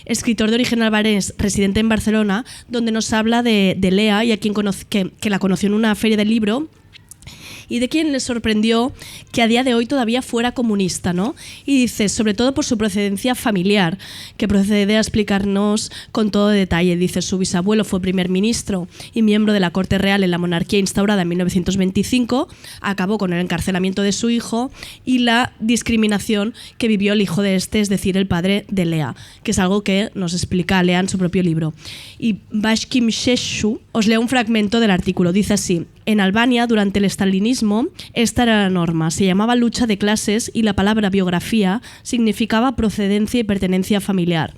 B: escritor de origen albanés, residente en Barcelona, donde nos habla de Lea y a quien que la conoció en una feria del libro y de quien le sorprendió que a día de hoy todavía fuera comunista, ¿no? Y dice, sobre todo por su procedencia familiar, que procede a explicarnos con todo detalle. Dice, su bisabuelo fue primer ministro y miembro de la Corte Real en la monarquía instaurada en 1925, acabó con el encarcelamiento de su hijo y la discriminación que vivió el hijo de este, es decir, el padre de Lea, que es algo que nos explica Lea en su propio libro. Y Bashkim Sheshu, os leo un fragmento del artículo, dice así: en Albania, durante el estalinismo, esta era la norma. Se llamaba lucha de clases y la palabra biografía significaba procedencia y pertenencia familiar.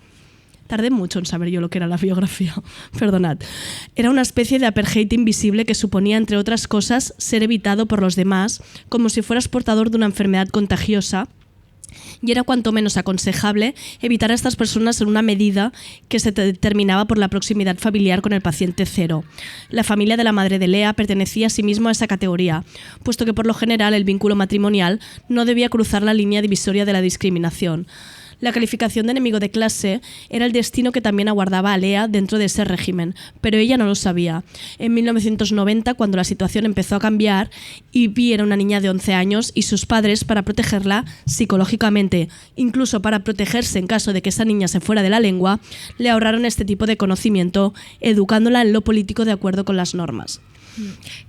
B: Tardé mucho en saber yo lo que era la biografía, perdonad. Era una especie de apartheid invisible que suponía, entre otras cosas, ser evitado por los demás, como si fueras portador de una enfermedad contagiosa, y era cuanto menos aconsejable evitar a estas personas en una medida que se determinaba por la proximidad familiar con el paciente cero. La familia de la madre de Lea pertenecía asimismo a esa categoría, puesto que por lo general el vínculo matrimonial no debía cruzar la línea divisoria de la discriminación. La calificación de enemigo de clase era el destino que también aguardaba a Lea dentro de ese régimen, pero ella no lo sabía. En 1990, cuando la situación empezó a cambiar, Ivy era una niña de 11 años y sus padres, para protegerla psicológicamente, incluso para protegerse en caso de que esa niña se fuera de la lengua, le ahorraron este tipo de conocimiento, educándola en lo político de acuerdo con las normas.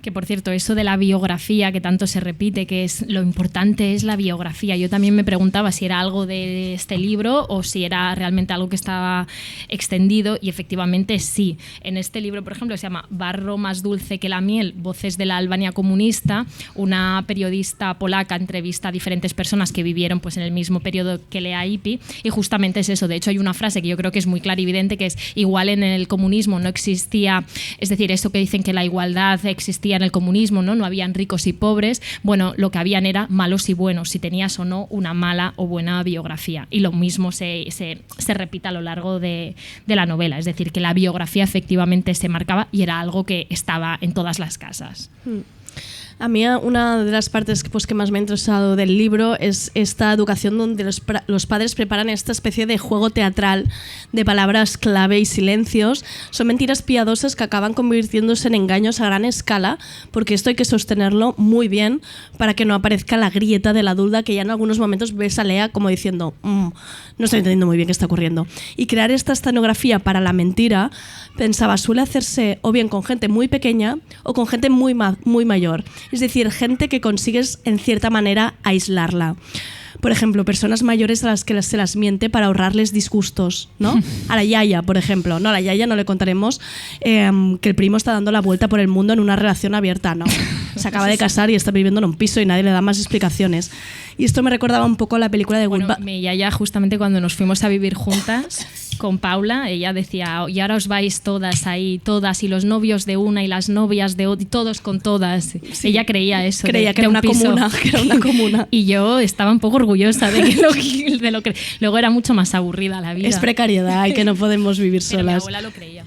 A: Que por cierto, eso de la biografía que tanto se repite, que es lo importante es la biografía. Yo también me preguntaba si era algo de este libro o si era realmente algo que estaba extendido, y efectivamente sí. En este libro, por ejemplo, se llama Barro más dulce que la miel, voces de la Albania comunista. Una periodista polaca entrevista a diferentes personas que vivieron pues en el mismo periodo que Lea Ypi, y justamente es eso. De hecho, hay una frase que yo creo que es muy clarividente, que es: igual en el comunismo no existía, es decir, eso que dicen que la igualdad existía en el comunismo, ¿no? No habían ricos y pobres, bueno, lo que habían era malos y buenos, si tenías o no una mala o buena biografía. Y lo mismo se repite a lo largo de la novela, es decir, que la biografía efectivamente se marcaba y era algo que estaba en todas las casas.
B: A mí una de las partes pues, que más me ha interesado del libro es esta educación donde los padres preparan esta especie de juego teatral de palabras clave y silencios. Son mentiras piadosas que acaban convirtiéndose en engaños a gran escala, porque esto hay que sostenerlo muy bien para que no aparezca la grieta de la duda, que ya en algunos momentos ves a Lea como diciendo no estoy entendiendo muy bien qué está ocurriendo. Y crear esta escenografía para la mentira, pensaba, suele hacerse o bien con gente muy pequeña o con gente muy mayor. Es decir, gente que consigues en cierta manera aislarla. Por ejemplo, personas mayores a las que se las miente para ahorrarles disgustos, ¿no? A la yaya, por ejemplo. No, a la yaya no le contaremos que el primo está dando la vuelta por el mundo en una relación abierta, no. Se acaba de casar y está viviendo en un piso y nadie le da más explicaciones. Y esto me recordaba un poco a la película de
A: Bueno, mi yaya, justamente cuando nos fuimos a vivir juntas con Paula, ella decía, y ahora os vais todas ahí, todas, y los novios de una y las novias de otra, y todos con todas. Sí. Ella creía eso.
B: Creía que era una comuna.
A: Y yo estaba un poco orgullosa de lo que luego era mucho más aburrida la vida.
B: Es precariedad y que no podemos vivir solas.
A: Pero mi abuela lo creía.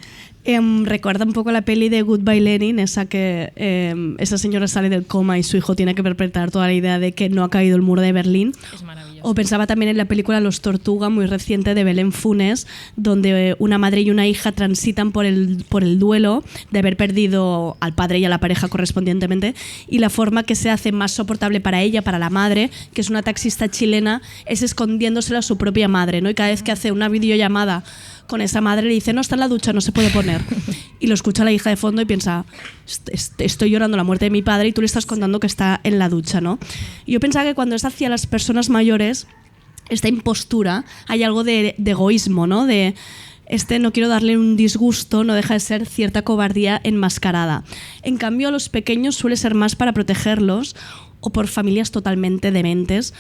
B: Recuerda un poco la peli de Goodbye Lenin, esa que esa señora sale del coma y su hijo tiene que perpetrar toda la idea de que no ha caído el muro de Berlín.
A: Es maravilloso.
B: O pensaba también en la película Los Tortuga, muy reciente, de Belén Funes, donde una madre y una hija transitan por el duelo de haber perdido al padre y a la pareja correspondientemente, y la forma que se hace más soportable para ella, para la madre, que es una taxista chilena, es escondiéndosela a su propia madre, ¿no? Y cada vez que hace una videollamada con esa madre le dice, no, está en la ducha, no se puede poner. Y lo escucha la hija de fondo y piensa, estoy llorando la muerte de mi padre y tú le estás contando que está en la ducha, ¿no? Y yo pensaba que cuando es hacia las personas mayores, esta impostura, hay algo de egoísmo, ¿no? De no quiero darle un disgusto, no deja de ser cierta cobardía enmascarada. En cambio, a los pequeños suele ser más para protegerlos o por familias totalmente dementes.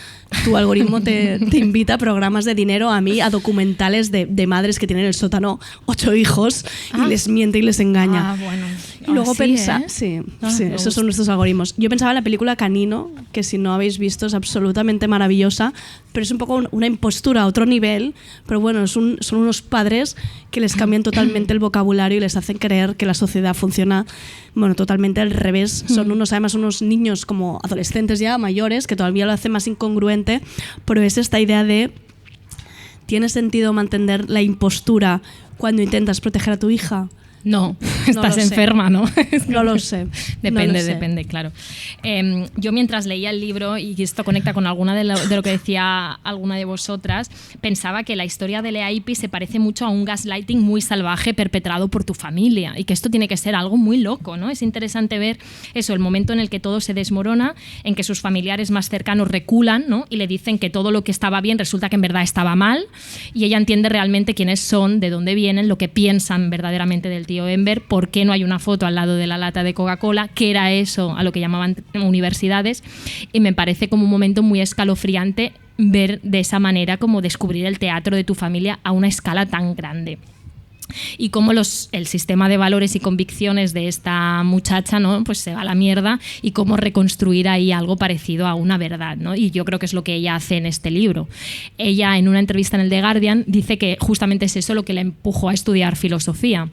B: Tu algoritmo te invita a programas de dinero, a mí, a documentales de madres que tienen en el sótano 8 hijos y les miente y les engaña.
A: Bueno.
B: Y luego
A: pensar,
B: esos son nuestros algoritmos. Yo pensaba en la película Canino, que si no habéis visto es absolutamente maravillosa, pero es un poco una impostura a otro nivel, pero bueno, son unos padres que les cambian totalmente el vocabulario y les hacen creer que la sociedad funciona, bueno, totalmente al revés. Son además unos niños como adolescentes ya, mayores, que todavía lo hacen más incongruente, pero es esta idea de ¿tiene sentido mantener la impostura cuando intentas proteger a tu hija?
A: No, estás enferma, ¿no?
B: No lo sé.
A: Depende, claro. Yo mientras leía el libro, y esto conecta con alguna de lo que decía alguna de vosotras, pensaba que la historia de Lea Ypi se parece mucho a un gaslighting muy salvaje perpetrado por tu familia, y que esto tiene que ser algo muy loco, ¿no? Es interesante ver eso, el momento en el que todo se desmorona, en que sus familiares más cercanos reculan, ¿no? Y le dicen que todo lo que estaba bien resulta que en verdad estaba mal, y ella entiende realmente quiénes son, de dónde vienen, lo que piensan verdaderamente del tío Enver, por qué no hay una foto al lado de la lata de Coca-Cola, qué era eso a lo que llamaban universidades, y me parece como un momento muy escalofriante ver de esa manera como descubrir el teatro de tu familia a una escala tan grande. Y cómo el sistema de valores y convicciones de esta muchacha, ¿no? Pues se va a la mierda, y cómo reconstruir ahí algo parecido a una verdad, ¿no? Y yo creo que es lo que ella hace en este libro. Ella, en una entrevista en el The Guardian, dice que justamente es eso lo que la empujó a estudiar filosofía.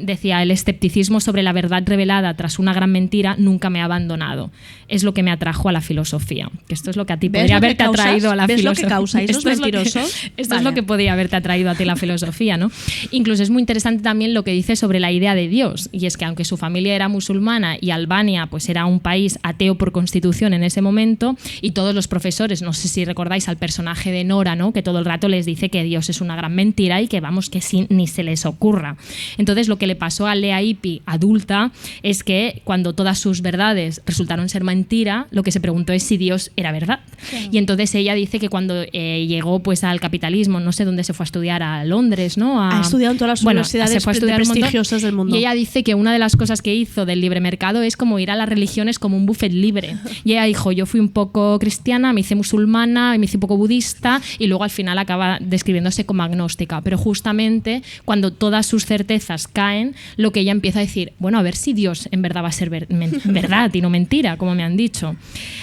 A: Decía, el escepticismo sobre la verdad revelada tras una gran mentira nunca me ha abandonado. Es lo que me atrajo a la filosofía. Que esto es lo que a ti podría haberte atraído a la filosofía.
B: ¿Ves lo que causáis los mentirosos?
A: Esto es lo que podría haberte atraído a ti la filosofía, ¿no? Incluso es muy interesante también lo que dice sobre la idea de Dios. Y es que aunque su familia era musulmana y Albania pues era un país ateo por constitución en ese momento, y todos los profesores, no sé si recordáis al personaje de Nora, ¿no? Que todo el rato les dice que Dios es una gran mentira y que vamos, que ni se les ocurra. Entonces lo que le pasó a Lea Ypi adulta es que cuando todas sus verdades resultaron ser mentira, lo que se preguntó es si Dios era verdad. Claro. Y entonces ella dice que cuando llegó pues al capitalismo, no sé dónde se fue a estudiar, a Londres, ¿no?
B: Ha estudiado en todas las universidades prestigiosas del mundo.
A: Y ella dice que una de las cosas que hizo del libre mercado es como ir a las religiones como un buffet libre. Y ella dijo, yo fui un poco cristiana, me hice musulmana, me hice un poco budista, y luego al final acaba describiéndose como agnóstica. Pero justamente cuando todas sus certezas caen, lo que ella empieza a decir, bueno, a ver si Dios en verdad va a ser verdad y no mentira, como me han dicho.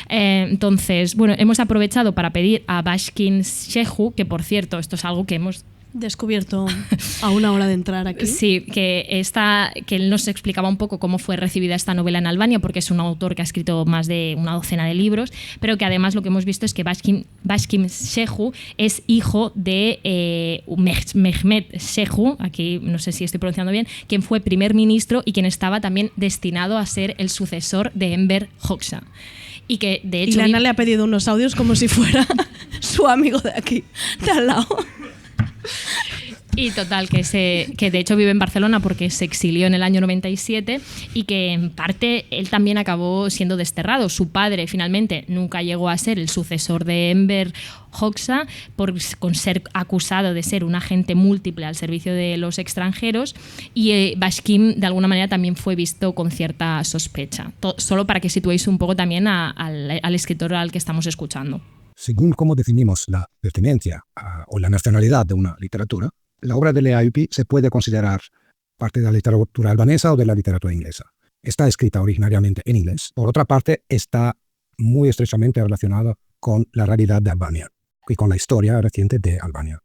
A: Entonces, bueno, hemos aprovechado para pedir a Bashkin Shehu, que por cierto, esto es algo que hemos
B: descubierto a una hora de entrar aquí.
A: Sí, que él nos explicaba un poco cómo fue recibida esta novela en Albania, porque es un autor que ha escrito más de una docena de libros, pero que además lo que hemos visto es que Bashkim Shehu es hijo de Mehmet Shehu, aquí no sé si estoy pronunciando bien, quien fue primer ministro y quien estaba también destinado a ser el sucesor de Enver Hoxha. Y que de hecho...
B: Y Lana le ha pedido unos audios como si fuera su amigo de aquí, de al lado.
A: Y total, que de hecho vive en Barcelona porque se exilió en el año 97, y que en parte él también acabó siendo desterrado. Su padre finalmente nunca llegó a ser el sucesor de Enver Hoxha con ser acusado de ser un agente múltiple al servicio de los extranjeros, y Bashkim de alguna manera también fue visto con cierta sospecha. Solo para que situéis un poco también al escritor al que estamos escuchando.
T: Según cómo definimos la pertenencia o la nacionalidad de una literatura, la obra de Lea Ypi se puede considerar parte de la literatura albanesa o de la literatura inglesa. Está escrita originariamente en inglés. Por otra parte, está muy estrechamente relacionada con la realidad de Albania y con la historia reciente de Albania,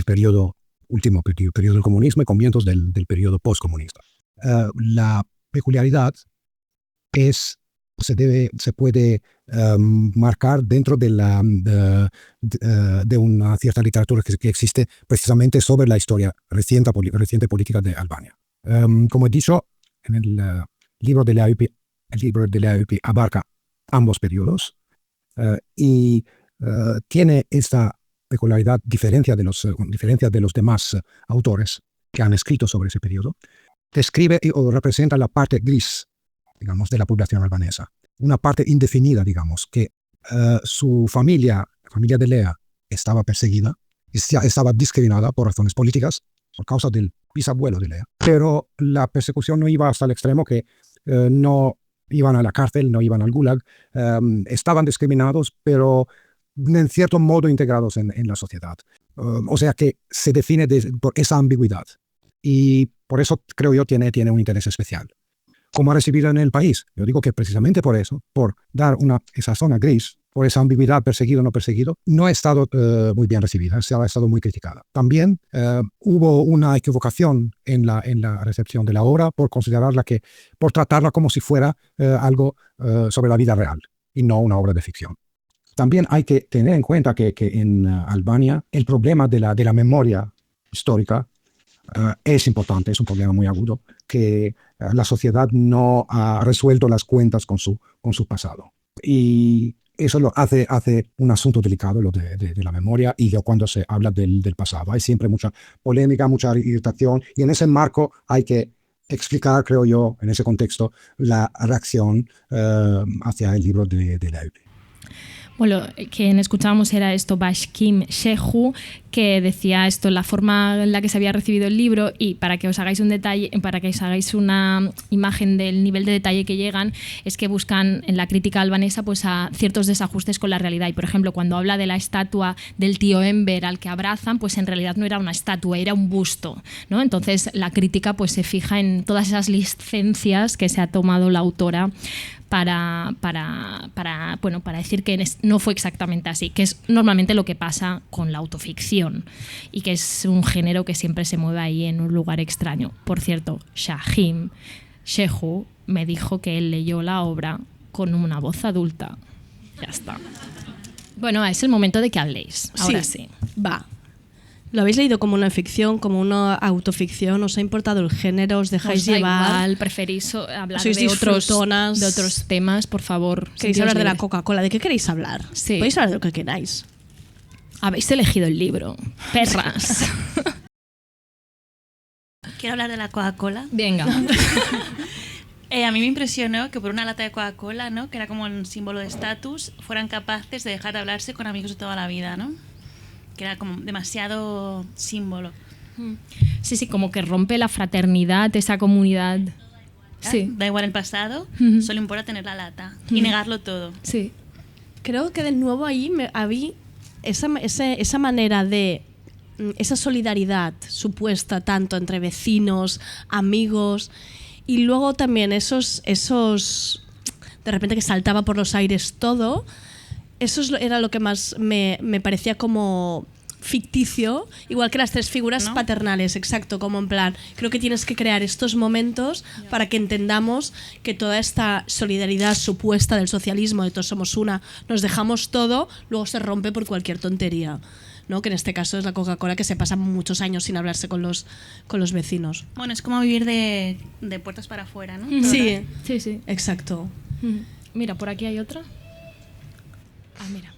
T: del último periodo del comunismo y comienzos del periodo postcomunista. La peculiaridad se puede marcar dentro de una cierta literatura que existe precisamente sobre la historia reciente política de Albania. Como he dicho, en el libro de Lea Ypi abarca ambos periodos y tiene esta peculiaridad, diferencia de los demás autores que han escrito sobre ese periodo. Describe o representa la parte gris, digamos, de la población albanesa. Una parte indefinida, digamos, que su familia, la familia de Lea, estaba perseguida, estaba discriminada por razones políticas, por causa del bisabuelo de Lea. Pero la persecución no iba hasta el extremo que no iban a la cárcel, no iban al Gulag, estaban discriminados, pero en cierto modo integrados en la sociedad. O sea que se define por esa ambigüedad. Y por eso creo yo tiene un interés especial. ¿Cómo ha recibido en el país? Yo digo que precisamente por eso, por dar esa zona gris, por esa ambigüedad, perseguido o no perseguido, no ha estado muy bien recibida, ha estado muy criticada. También hubo una equivocación en la recepción de la obra por tratarla como si fuera algo sobre la vida real y no una obra de ficción. También hay que tener en cuenta que en Albania el problema de la memoria histórica es importante, es un problema muy agudo, que la sociedad no ha resuelto las cuentas con su pasado. Y eso lo hace un asunto delicado, lo de la memoria, y cuando se habla del pasado. Hay siempre mucha polémica, mucha irritación, y en ese marco hay que explicar, creo yo, en ese contexto, la reacción hacia el libro de la EUP.
A: Bueno, quien escuchábamos era esto, Bashkim Shehu, que decía esto, la forma en la que se había recibido el libro, y para que os hagáis una imagen del nivel de detalle que llegan, es que buscan en la crítica albanesa pues a ciertos desajustes con la realidad. Y por ejemplo, cuando habla de la estatua del tío Enver al que abrazan, pues en realidad no era una estatua, era un busto, ¿no? Entonces la crítica pues se fija en todas esas licencias que se ha tomado la autora para decir que no fue exactamente así, que es normalmente lo que pasa con la autoficción y que es un género que siempre se mueve ahí en un lugar extraño. Por cierto, Shahim Shehu me dijo que él leyó la obra con una voz adulta. Ya está. Bueno, es el momento de que habléis. Ahora sí.
B: Va. ¿Lo habéis leído como una ficción, como una autoficción? ¿Os ha importado el género? ¿Os dejáis llevar?
A: Igual, preferís hablar
B: ¿Sois
A: de otros temas, por favor?
B: ¿Queréis hablar de la Coca-Cola? ¿De qué queréis hablar?
A: Sí.
B: Podéis hablar de lo que queráis.
A: Habéis elegido el libro. Perras.
U: ¿Quiero hablar de la Coca-Cola?
A: Venga.
U: A mí me impresionó que por una lata de Coca-Cola, ¿no?, que era como un símbolo de estatus, fueran capaces de dejar de hablarse con amigos de toda la vida, ¿no? Que era como demasiado símbolo.
A: Sí, como que rompe la fraternidad, esa comunidad. Sí.
U: Da igual el pasado, solo importa tener la lata y negarlo todo.
B: Sí. Creo que de nuevo ahí había esa manera de esa solidaridad supuesta tanto entre vecinos, amigos, y luego también esos de repente que saltaba por los aires todo. Eso era lo que más me parecía como ficticio, igual que las tres figuras paternales, exacto, como en plan, creo que tienes que crear estos momentos para que entendamos que toda esta solidaridad supuesta del socialismo, de todos somos una, nos dejamos todo, luego se rompe por cualquier tontería, ¿no? Que en este caso es la Coca-Cola, que se pasa muchos años sin hablarse con los vecinos.
U: Bueno, es como vivir de puertas para afuera, ¿no?
B: Sí,
A: sí,
B: exacto.
A: Mira, por aquí hay otra. Ah, mira.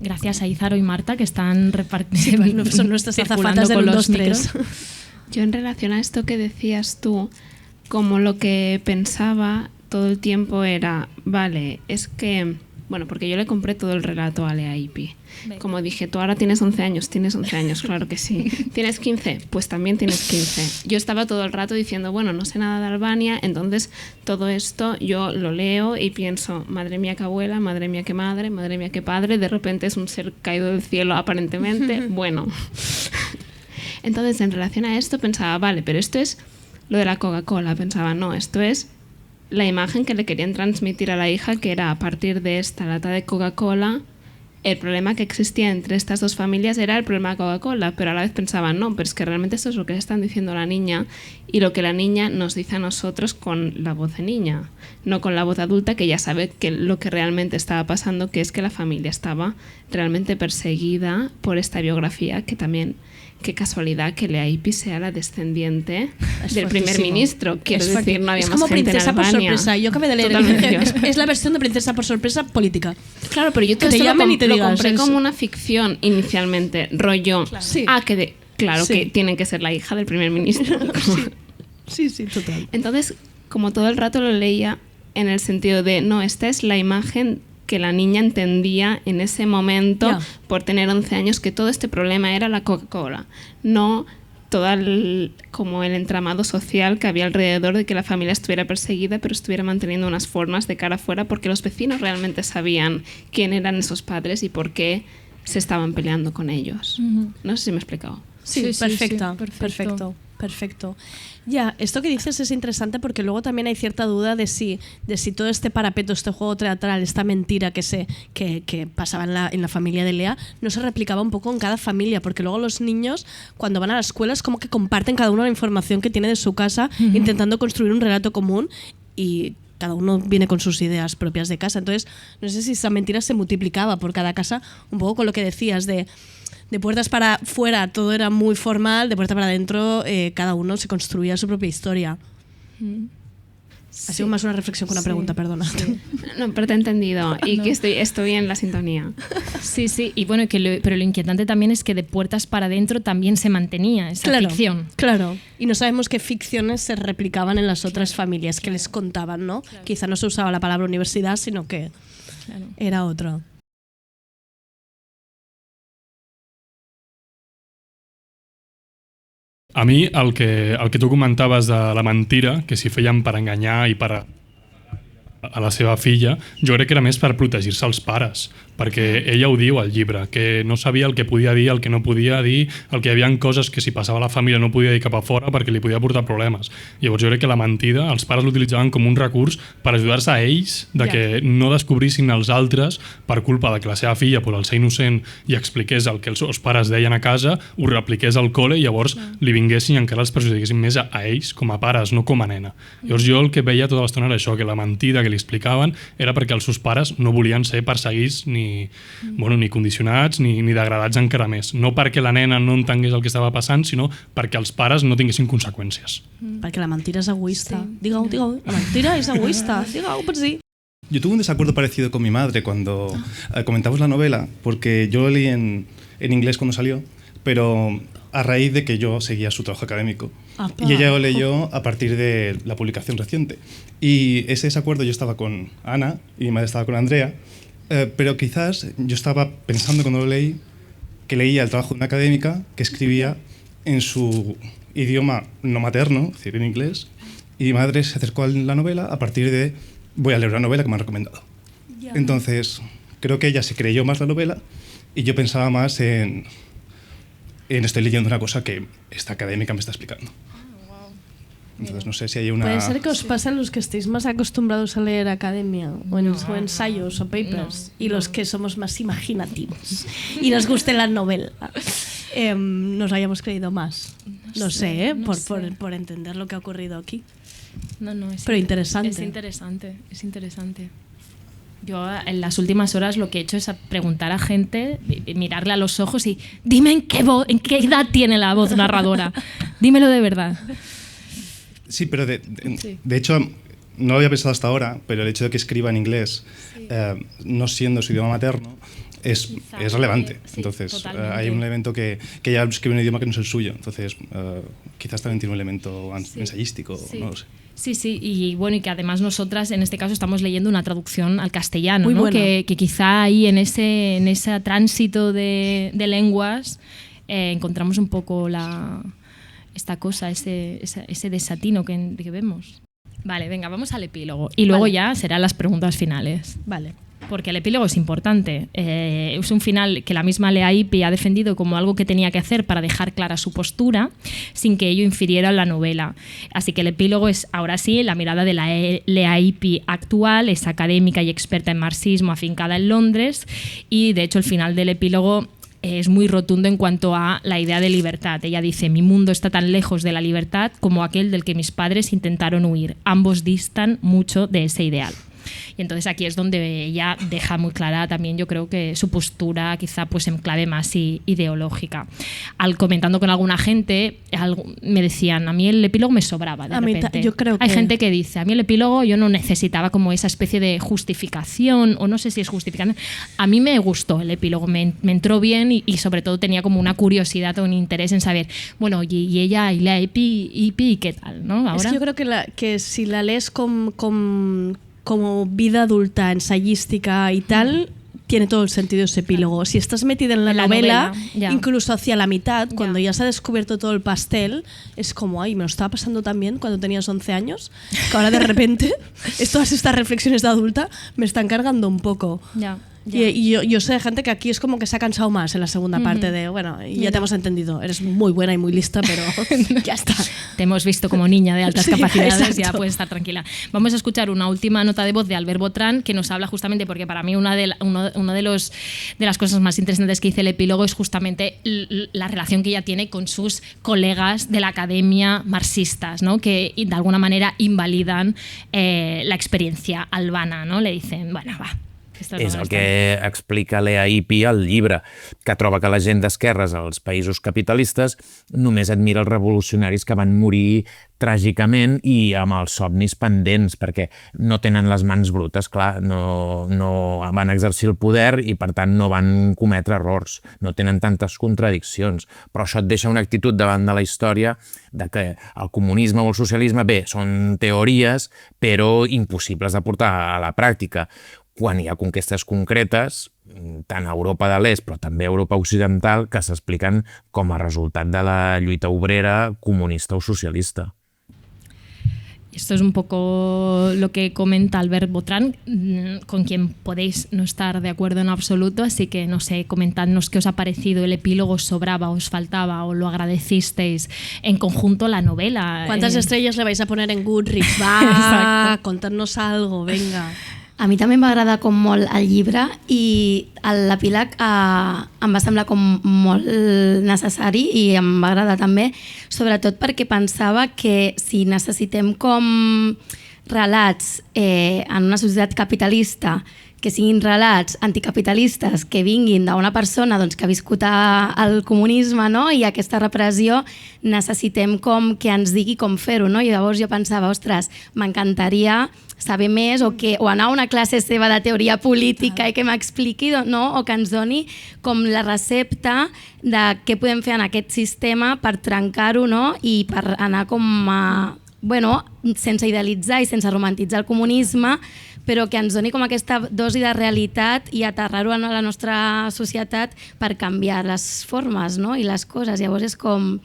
A: Gracias a Izaro y Marta, que están repartiendo.
B: Son nuestras azafatas de los tres.
O: Yo, en relación a esto que decías tú, como lo que pensaba todo el tiempo era, vale, es que, bueno, porque yo le compré todo el relato a Lea Ipi. Como dije, tú ahora tienes 11 años, claro que sí. ¿Tienes 15? Pues también tienes 15. Yo estaba todo el rato diciendo, bueno, no sé nada de Albania, entonces todo esto yo lo leo y pienso, madre mía qué abuela, madre mía qué madre, madre mía qué padre, de repente es un ser caído del cielo aparentemente, bueno. Entonces, en relación a esto pensaba, vale, pero esto es lo de la Coca-Cola. Pensaba, no, esto es la imagen que le querían transmitir a la hija, que era a partir de esta lata de Coca-Cola. El problema que existía entre estas dos familias era el problema de Coca-Cola, pero a la vez pensaba, no, pero es que realmente esto es lo que le están diciendo a la niña y lo que la niña nos dice a nosotros con la voz de niña, no con la voz adulta, que ya sabe que lo que realmente estaba pasando, que es que la familia estaba realmente perseguida por esta biografía, que también, qué casualidad que Lea Ipi sea la descendiente del primer ministro. Quiero decir, no había
B: es
O: más
B: como
O: gente
B: princesa
O: en
B: por
O: Albania.
B: sorpresa. Yo acabé de leer. Es la versión de princesa por sorpresa política.
O: Claro, pero yo todo
B: que te
O: esto
B: llamen y te
O: lo
B: digan,
O: compré como una ficción inicialmente, rollo.
B: Claro. Sí.
O: Claro
B: Sí.
O: que tiene que ser la hija del primer ministro.
B: Sí, total.
O: Entonces, como todo el rato lo leía en el sentido de, no, esta es la imagen que la niña entendía en ese momento, por tener 11 años, que todo este problema era la Coca-Cola, no todo como el entramado social que había alrededor de que la familia estuviera perseguida, pero estuviera manteniendo unas formas de cara afuera, porque los vecinos realmente sabían quién eran esos padres y por qué se estaban peleando con ellos. No sé si me he explicado.
B: Sí, perfecto. Ya, esto que dices es interesante porque luego también hay cierta duda de si todo este parapeto, este juego teatral, esta mentira que pasaba en la familia de Lea, no se replicaba un poco en cada familia, porque luego los niños, cuando van a la escuela, es como que comparten cada uno la información que tiene de su casa, intentando construir un relato común, y cada uno viene con sus ideas propias de casa. Entonces, no sé si esa mentira se multiplicaba por cada casa, un poco con lo que decías de puertas para fuera todo era muy formal, de puerta para adentro cada uno se construía su propia historia. Ha sido más una reflexión que una pregunta, perdona.
O: Sí. No, pero te he entendido y que estoy en la sintonía.
A: Sí, y bueno, pero lo inquietante también es que de puertas para adentro también se mantenía esa ficción.
B: Claro, y no sabemos qué ficciones se replicaban en las otras familias que les contaban, ¿no? Claro. Quizá no se usaba la palabra universidad, sino que era otro.
C: A mi, el que tu comentaves de la mentira, que si feien per enganyar i per a la seva filla, jo crec que era més per protegir-se els pares, perquè ella ho diu al llibre, que no sabia el que podia dir, el que no podia dir, el que hi havia coses que si passava a la família no podia dir cap a fora perquè li podia portar problemes. Llavors jo crec que la mentida, els pares l'utilitzaven com un recurs per ajudar-se a ells, de que no descobrissin els altres per culpa de que la seva filla, al ser innocent, i expliqués el que els seus pares deien a casa, ho repliqués al col·le i llavors li vinguessin i encara els perjudiquessin més a ells com a pares, no com a nena. Llavors jo el que veia tota l'estona era això, que la mentida que li explicaven era perquè els seus pares no volien ser perseguits ni condicionats ni degradats encara més. No perquè la nena no entengués el que estava passant, sinó perquè els pares no tinguessin conseqüències.
B: Perquè la mentira és egoista. Digue-ho, la mentira és egoista. Digue-ho, pots dir.
V: Yo tuve un desacuerdo parecido con mi madre cuando comentamos la novela, porque yo lo leí en inglés cuando salió, pero a raíz de que yo seguía su trabajo académico. Y ella lo leyó a partir de la publicación reciente. Y ese desacuerdo yo estaba con Ana y mi madre estaba con Andrea, pero quizás yo estaba pensando cuando lo leí que leía el trabajo de una académica que escribía en su idioma no materno, es decir, en inglés, y mi madre se acercó a la novela a partir de voy a leer una novela que me han recomendado. Entonces, creo que ella se creyó más la novela y yo pensaba más en estoy leyendo una cosa que esta académica me está explicando. Entonces no sé si hay una...
B: Puede ser que os pasen los que estéis más acostumbrados a leer academia o ensayos o papers y los que somos más imaginativos y nos guste la novela. Nos hayamos creído más. No sé, por entender lo que ha ocurrido aquí. Pero interesante.
A: Es interesante. Yo en las últimas horas lo que he hecho es preguntar a gente, mirarle a los ojos y dime en qué edad tiene la voz narradora. Dímelo de verdad.
V: Sí, pero de hecho no lo había pensado hasta ahora, pero el hecho de que escriba en inglés, no siendo su idioma materno, es relevante. Entonces hay un elemento que ella escribe en un idioma que no es el suyo. Entonces quizás también tiene un elemento ensayístico, no lo sé.
A: Sí, y bueno, y que además nosotras en este caso estamos leyendo una traducción al castellano,
B: ¿no?
A: Que quizá ahí en ese tránsito de lenguas encontramos un poco esta cosa, ese desatino que vemos. Vale, venga, vamos al epílogo y luego ya serán las preguntas finales.
B: Vale.
A: Porque el epílogo es importante. Es un final que la misma Lea Ypi ha defendido como algo que tenía que hacer para dejar clara su postura, sin que ello infiriera en la novela. Así que el epílogo es, ahora sí, la mirada de la Lea Ypi actual, es académica y experta en marxismo, afincada en Londres, y de hecho el final del epílogo es muy rotundo en cuanto a la idea de libertad. Ella dice, mi mundo está tan lejos de la libertad como aquel del que mis padres intentaron huir. Ambos distan mucho de ese ideal. Y entonces aquí es donde ella deja muy clara también, yo creo que su postura quizá pues en clave más ideológica. Comentando con alguna gente, me decían, a mí el epílogo me sobraba de repente.
B: Yo creo que...
A: Hay gente que dice, a mí el epílogo yo no necesitaba como esa especie de justificación, o no sé si es justificación. A mí me gustó el epílogo, me entró bien y sobre todo tenía como una curiosidad o un interés en saber, bueno, y ella y la Ypi, ¿qué tal? ¿No? Ahora...
B: Es que yo creo que si la lees como vida adulta, ensayística y tal, tiene todo el sentido ese epílogo. Si estás metida en la novela, incluso hacia la mitad, cuando ya se ha descubierto todo el pastel, es como, ay, me lo estaba pasando tan bien cuando tenías 11 años, que ahora de repente todas estas reflexiones de adulta me están cargando un poco. Y yo sé de gente que aquí es como que se ha cansado más en la segunda parte de, bueno, ya te hemos entendido, eres muy buena y muy lista, pero ya está.
A: Te hemos visto como niña de altas capacidades,
B: exacto.
A: ya puedes estar tranquila. Vamos a escuchar una última nota de voz de Albert Botran, que nos habla justamente, porque para mí una de las cosas más interesantes que dice el epílogo es justamente la relación que ella tiene con sus colegas de la academia marxistas, ¿no? Que de alguna manera invalidan la experiencia albana, ¿no? Le dicen, bueno, va,
I: és el que explica Lea Ypi al llibre, que troba que la gent d'esquerres als països capitalistes només admira els revolucionaris que van morir tràgicament i amb els somnis pendents, perquè no tenen les mans brutes, clar, no van exercir el poder i per tant no van cometre errors, no tenen tantes contradiccions, però això et deixa una actitud davant de la història de que el comunisme o el socialisme, bé, són teories, però impossibles de portar a la pràctica. Quan hi ha conquestes concretes, tant a Europa de l'Est, però també a Europa Occidental, que s'expliquen com a resultat de la lluita obrera comunista o socialista.
A: Esto es un poco lo que comenta Albert Botran, con quien podéis no estar de acuerdo en absoluto, así que, no sé, comentadnos qué os ha parecido el epílogo, os sobraba, os faltaba o lo agradecisteis en conjunto la novela.
B: ¿Cuántas estrellas le vais a poner en Goodreads? Va, contadnos algo, venga.
R: A mi també em va agradar com molt el llibre i l'epíleg em va semblar com molt necessari i em va agradar també, sobretot perquè pensava que si necessitem com relats en una societat capitalista que siguin relats anticapitalistes que vinguin d'una persona doncs, que ha viscut el comunisme, no? I aquesta repressió necessitem com que ens digui com fer-ho, no? I llavors jo pensava, ostres, m'encantaria saber més o anar a una classe seva de teoria política i que m'expliqui, no? O que ens doni com la recepta de què podem fer en aquest sistema per trencar-ho, no? I per anar com a... Bueno, sense idealitzar i sense romantitzar el comunisme, però que ens doni com aquesta dosi de realitat i aterrar-ho a la nostra societat per canviar les formes, no? I les coses. Llavors és com...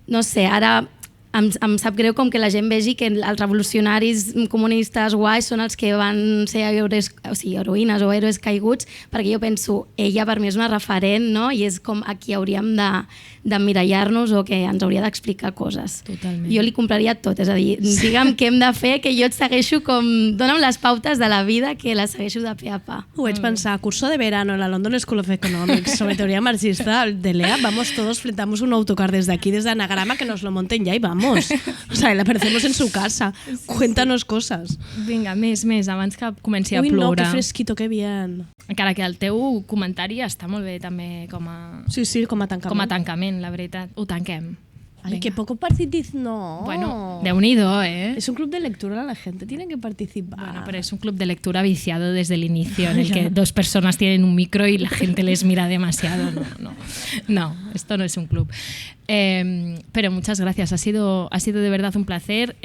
R: No sé, ara em sap greu com que la gent vegi que els revolucionaris comunistes guais són els que van ser heroïnes o héroes caiguts, perquè jo penso, ella per mi és una referent, no? I és com a qui hauríem d'emmirallar-nos o que ens hauria d'explicar coses.
A: Totalment.
R: Jo li compraria tot, és a dir, digue'm què hem de fer, que jo et segueixo com... Dóna'm les pautes de la vida que les segueixo de pe a pa.
B: Ho vaig pensar, curso de verano en la London School of Economics sobre teoría marxista de Lea, vamos todos, flentamos un autocar desde aquí, desde Anagrama, que nos lo monten ya y vamos. O sea, la aparecemos en su casa. Cuéntanos cosas.
A: Vinga, més, abans que comenci a
B: Uy,
A: ploure.
B: No, que fresquito, que bien.
A: Encara que el teu comentari està molt bé també com a...
B: Sí, com a tancament.
A: Com a tancament, la veritat. Ho tanquem.
B: Ay, qué poco participación. No.
A: Bueno, déu-n'hi-do, ¿eh?
B: Es un club de lectura, la gente tiene que participar.
A: Bueno, pero es un club de lectura viciado desde el inicio, en el que dos personas tienen un micro y la gente les mira demasiado. No, esto no es un club. Pero muchas gracias, ha sido de verdad un placer.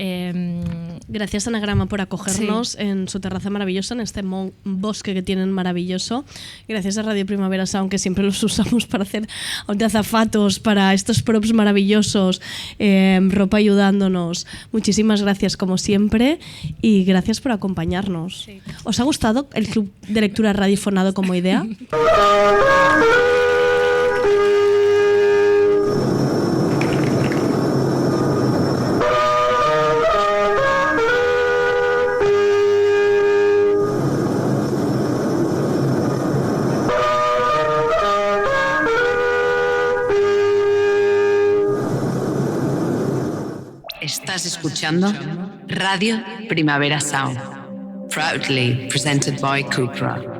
B: Gracias, Anagrama, por acogernos en su terraza maravillosa, en este bosque que tienen maravilloso. Gracias a Radio Primavera Sound, que siempre los usamos para hacer de azafatos, para estos props maravillosos, ropa ayudándonos. Muchísimas gracias, como siempre, y gracias por acompañarnos. Sí. ¿Os ha gustado el club de lectura radiofonado como idea?
D: Estás escuchando Radio Primavera Sound, proudly presented by Cupra.